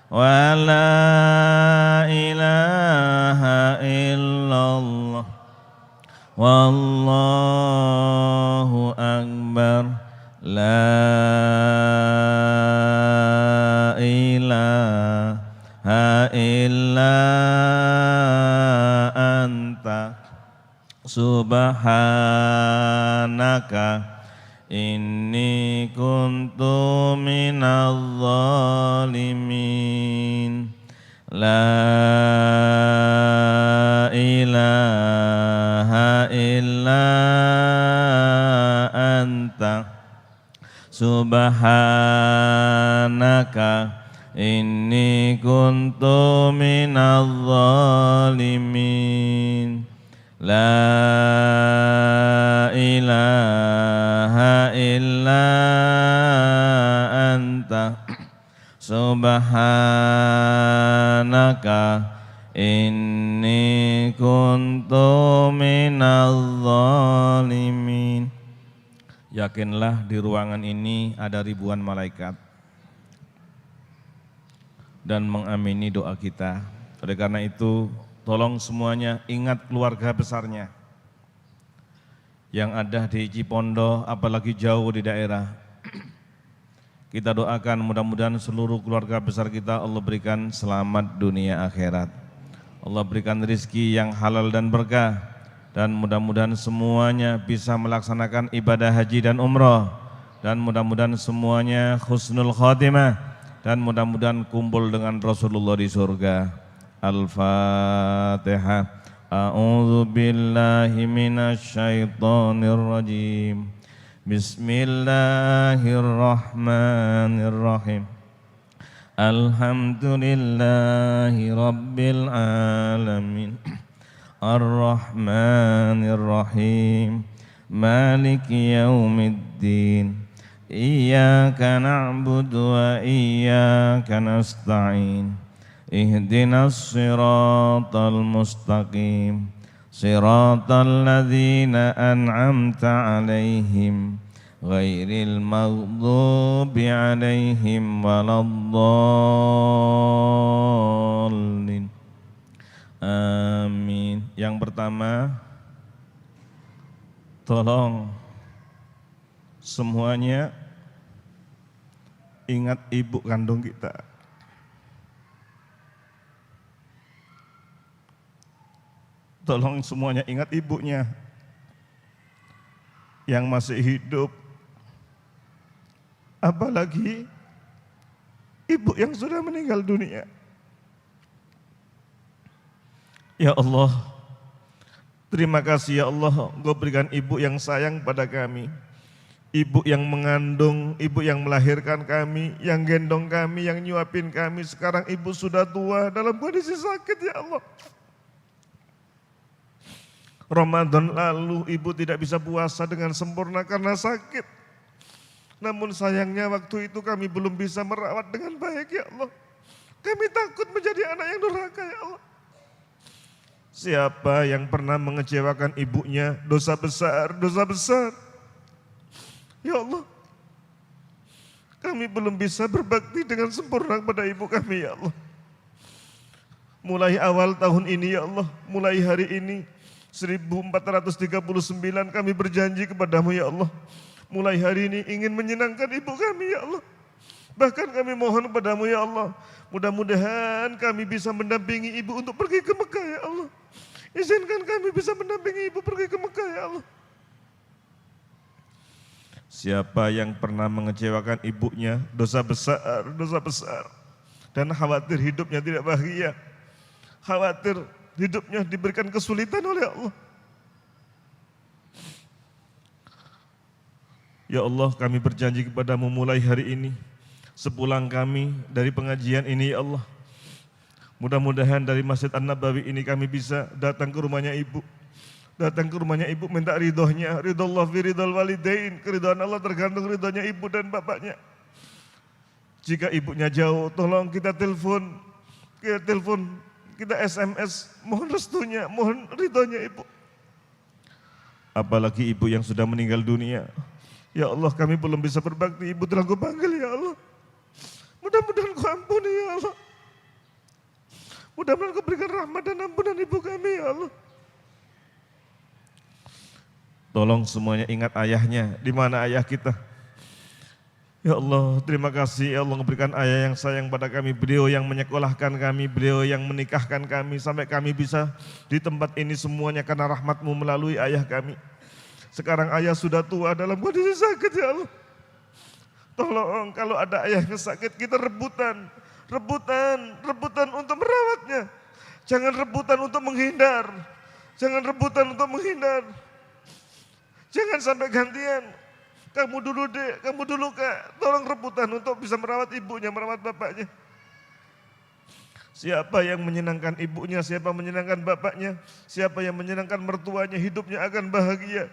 wala ilaha illallah wallahu akbar. La ilaha illa anta subhanaka inni kuntu minadh dhalimin. La ilaha illa anta subhanaka inni kuntu minadh dhalimin. La ilaha illa anta subhanaka inni kuntu minadh dhalimin. Yakinlah di ruangan ini ada ribuan malaikat dan mengamini doa kita. Oleh karena itu tolong semuanya ingat keluarga besarnya yang ada di Cipondo, apalagi jauh di daerah. Kita doakan mudah-mudahan seluruh keluarga besar kita Allah berikan selamat dunia akhirat. Allah berikan rezeki yang halal dan berkah. Dan mudah-mudahan semuanya bisa melaksanakan ibadah haji dan umrah. Dan mudah-mudahan semuanya husnul khatimah. Dan mudah-mudahan kumpul dengan Rasulullah di surga. Al-Fatihah. A'udzu billahi minasy syaithanir rajim. Bismillahirrahmanirrahim. Alhamdulillahi rabbil alamin. Ar-Rahmanir Rahim. Maliki yaumiddin. Iyyaka na'budu wa iyyaka nasta'in. Ihdinas siratal mustaqim. Siratal ladzina an'amta 'alaihim ghairil maghdubi 'alaihim waladdallin. Amin. Yang pertama, tolong semuanya ingat ibu kandung kita. Tolong semuanya ingat ibunya yang masih hidup. Apalagi ibu yang sudah meninggal dunia. Ya Allah, terima kasih ya Allah, Engkau berikan ibu yang sayang pada kami. Ibu yang mengandung, ibu yang melahirkan kami, yang gendong kami, yang nyuapin kami. Sekarang ibu sudah tua dalam kondisi sakit ya Allah. Ramadan lalu ibu tidak bisa puasa dengan sempurna karena sakit. Namun sayangnya waktu itu kami belum bisa merawat dengan baik ya Allah. Kami takut menjadi anak yang durhaka ya Allah. Siapa yang pernah mengecewakan ibunya, dosa besar, dosa besar. Ya Allah, kami belum bisa berbakti dengan sempurna kepada ibu kami ya Allah. Mulai awal tahun ini ya Allah, mulai hari ini 1439 kami berjanji kepadamu ya Allah. Mulai hari ini ingin menyenangkan ibu kami ya Allah. Bahkan kami mohon kepadamu ya Allah, mudah-mudahan kami bisa mendampingi ibu untuk pergi ke Mekah ya Allah. Izinkan kami bisa mendampingi ibu pergi ke Mekah ya Allah. Siapa yang pernah mengecewakan ibunya, dosa besar, dosa besar. Dan khawatir hidupnya tidak bahagia. Khawatir hidupnya diberikan kesulitan oleh Allah. Ya Allah, kami berjanji kepadamu mulai hari ini, sepulang kami dari pengajian ini ya Allah, mudah-mudahan dari Masjid An-Nabawi ini kami bisa datang ke rumahnya ibu. Datang ke rumahnya ibu minta ridhonya, ridhollah fi ridhol walidain, keridhaan Allah tergantung ridhonya ibu dan bapaknya. Jika ibunya jauh, tolong kita telepon, kita SMS, mohon restunya, mohon ridhonya ibu. Apalagi ibu yang sudah meninggal dunia. Ya Allah, kami belum bisa berbakti, ibu telah Kau panggil ya Allah. Mudah-mudahan Kau ampuni ya Allah. Mudah-mudahan Kau berikan rahmat dan ampunan ibu kami ya Allah. Tolong semuanya ingat ayahnya, di mana ayah kita? Ya Allah, terima kasih ya Allah memberikan ayah yang sayang pada kami, beliau yang menyekolahkan kami, beliau yang menikahkan kami, sampai kami bisa di tempat ini semuanya karena rahmat-Mu melalui ayah kami. Sekarang ayah sudah tua dalam kondisi sakit ya Allah. Tolong kalau ada ayah yang sakit kita rebutan untuk merawatnya. Jangan rebutan untuk menghindar. Jangan sampai gantian. Kamu dulu dek, kamu dulu kak. Tolong rebutan untuk bisa merawat ibunya, merawat bapaknya. Siapa yang menyenangkan ibunya, siapa menyenangkan bapaknya, siapa yang menyenangkan mertuanya, hidupnya akan bahagia.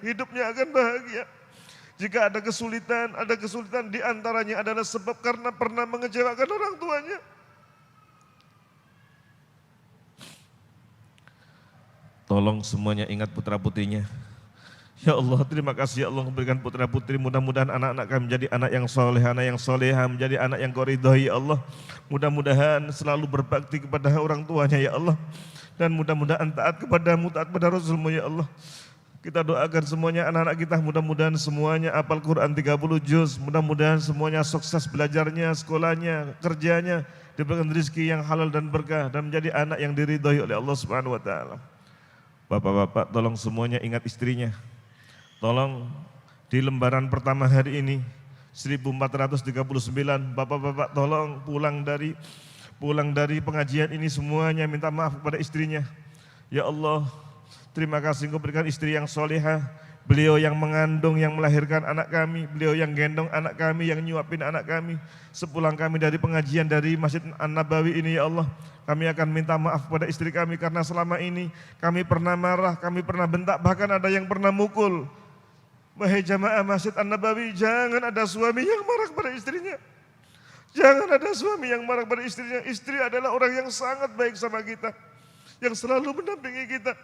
Jika ada kesulitan di antaranya adalah sebab karena pernah mengecewakan orang tuanya. Tolong semuanya ingat putra-putrinya. Ya Allah, terima kasih ya Allah memberikan putra-putri, mudah-mudahan anak-anak kami menjadi anak yang soleh, anak yang solehah, menjadi anak yang Kau ridhoi ya Allah. Mudah-mudahan selalu berbakti kepada orang tuanya ya Allah. Dan mudah-mudahan taat kepadamu, taat pada Rasul-Mu ya Allah. Kita doakan semuanya anak-anak kita, mudah-mudahan semuanya hafal Quran 30 juz, mudah-mudahan semuanya sukses belajarnya, sekolahnya, kerjanya, diberikan rezeki yang halal dan berkah, dan menjadi anak yang diridhoi oleh Allah Subhanahu wa taala. Bapak-bapak, tolong semuanya ingat istrinya. Tolong di lembaran pertama hari ini 1439, bapak-bapak tolong pulang dari pengajian ini semuanya minta maaf kepada istrinya. Ya Allah, terima kasih Engkau berikan istri yang solehah. Beliau yang mengandung, yang melahirkan anak kami, beliau yang gendong anak kami, yang nyuapin anak kami. Sepulang kami dari pengajian dari Masjid An-Nabawi ini ya Allah, kami akan minta maaf kepada istri kami karena selama ini kami pernah marah, kami pernah bentak, bahkan ada yang pernah mukul Wahai jamaah Masjid An-Nabawi, jangan ada suami yang marah kepada istrinya. Jangan ada suami yang marah kepada istrinya. Istri adalah orang yang sangat baik sama kita, yang selalu mendampingi kita.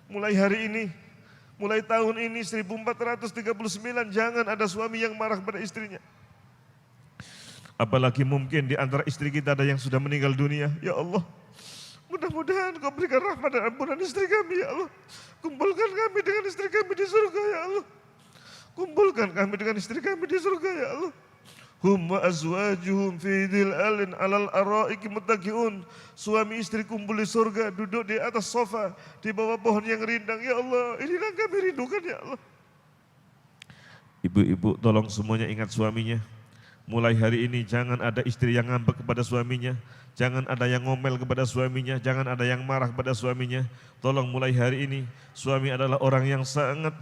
Mulai hari ini, mulai tahun ini 1439, jangan ada suami yang marah kepada istrinya. Apalagi mungkin di antara istri kita ada yang sudah meninggal dunia. Ya Allah, mudah-mudahan Kau berikan rahmat dan ampunan istri kami, ya Allah. Kumpulkan kami dengan istri kami di surga, ya Allah. Kumpulkan kami dengan istri kami di surga, ya Allah. Hum wa azwajuhum fi dhil'alin 'alal araiki muttaqiun. Suami istri kumpul di surga, duduk di atas sofa, di bawah pohon yang rindang. Ya Allah, inilah kami rindukan, ya Allah. Ibu-ibu tolong semuanya ingat suaminya. Mulai hari ini jangan ada istri yang ngambek kepada suaminya. Jangan ada yang ngomel kepada suaminya. Jangan ada yang marah kepada suaminya. Tolong mulai hari ini, suami adalah orang yang sangat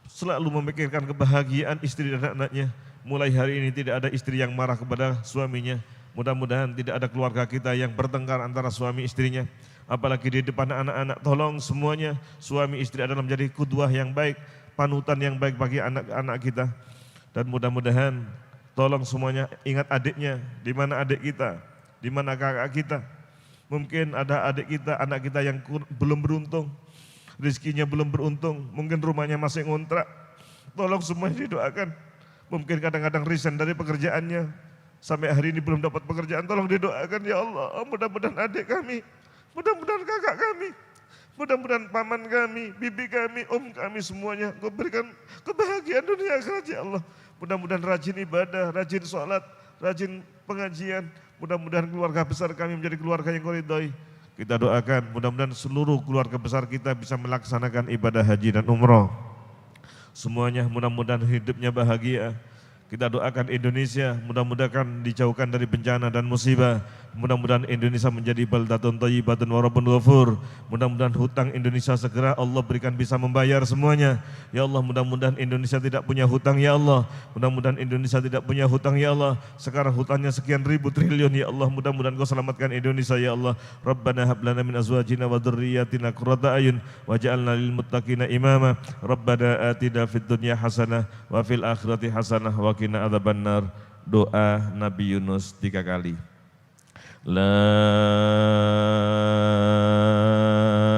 selalu memikirkan kebahagiaan istri dan anak-anaknya. Mulai hari ini tidak ada istri yang marah kepada suaminya. Mudah-mudahan tidak ada keluarga kita yang bertengkar antara suami istrinya. Apalagi di depan anak-anak. Tolong semuanya suami istri adalah menjadi qudwah yang baik, panutan yang baik bagi anak-anak kita. Dan mudah-mudahan tolong semuanya ingat adiknya. Di mana adik kita? Di mana kakak kita? Mungkin ada adik kita, anak kita yang belum beruntung. Rizkinya belum beruntung. Mungkin rumahnya masih ngontrak. Tolong semuanya didoakan. Mungkin kadang-kadang resign dari pekerjaannya, sampai hari ini belum dapat pekerjaan. Tolong didoakan, ya Allah. Mudah-mudahan adik kami, mudah-mudahan kakak kami, mudah-mudahan paman kami, bibi kami, om kami semuanya Kau berikan kebahagiaan dunia akhirat, ya Allah. Mudah-mudahan rajin ibadah, rajin sholat, rajin pengajian. Mudah-mudahan keluarga besar kami menjadi keluarga yang Kau ridhoi. Kita doakan mudah-mudahan seluruh keluarga besar kita bisa melaksanakan ibadah haji dan umroh. Semuanya mudah-mudahan hidupnya bahagia. Kita doakan Indonesia mudah-mudahan dijauhkan dari bencana dan musibah. Mudah-mudahan Indonesia menjadi baldatun thayyibatun wa rabbun ghafur. Mudah-mudahan hutang Indonesia segera Allah berikan bisa membayar semuanya. Ya Allah, mudah-mudahan Indonesia tidak punya hutang, ya Allah. Mudah-mudahan Indonesia tidak punya hutang, ya Allah. Sekarang hutangnya sekian ribu triliun, ya Allah. Mudah-mudahan Kau selamatkan Indonesia, ya Allah. Rabbana hab lana min azwajina wa dzurriyyatina qurrata a'yun waj'alna lil muttaqina imama. Rabbana atina fid dunya hasanah wa fil akhirati hasanah wa qina adzabannar. Doa Nabi Yunus 3 kali. La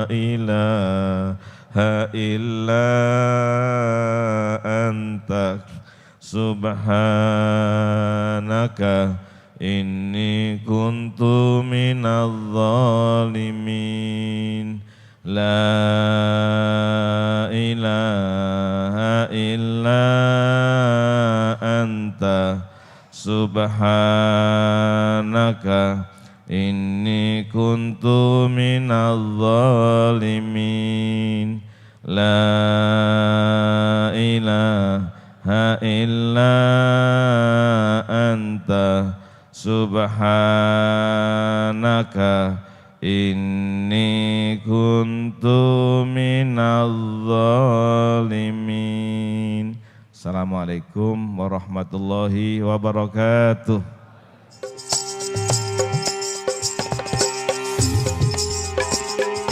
ilaha illa anta subhanaka inni kuntu minadh dhalimin. La ilaha illa anta subhanaka inni kuntu minadh dhalimin. La ilaha illa anta subhanaka inni kuntu minadh dhalimin. Assalamualaikum warahmatullahi wabarakatuh.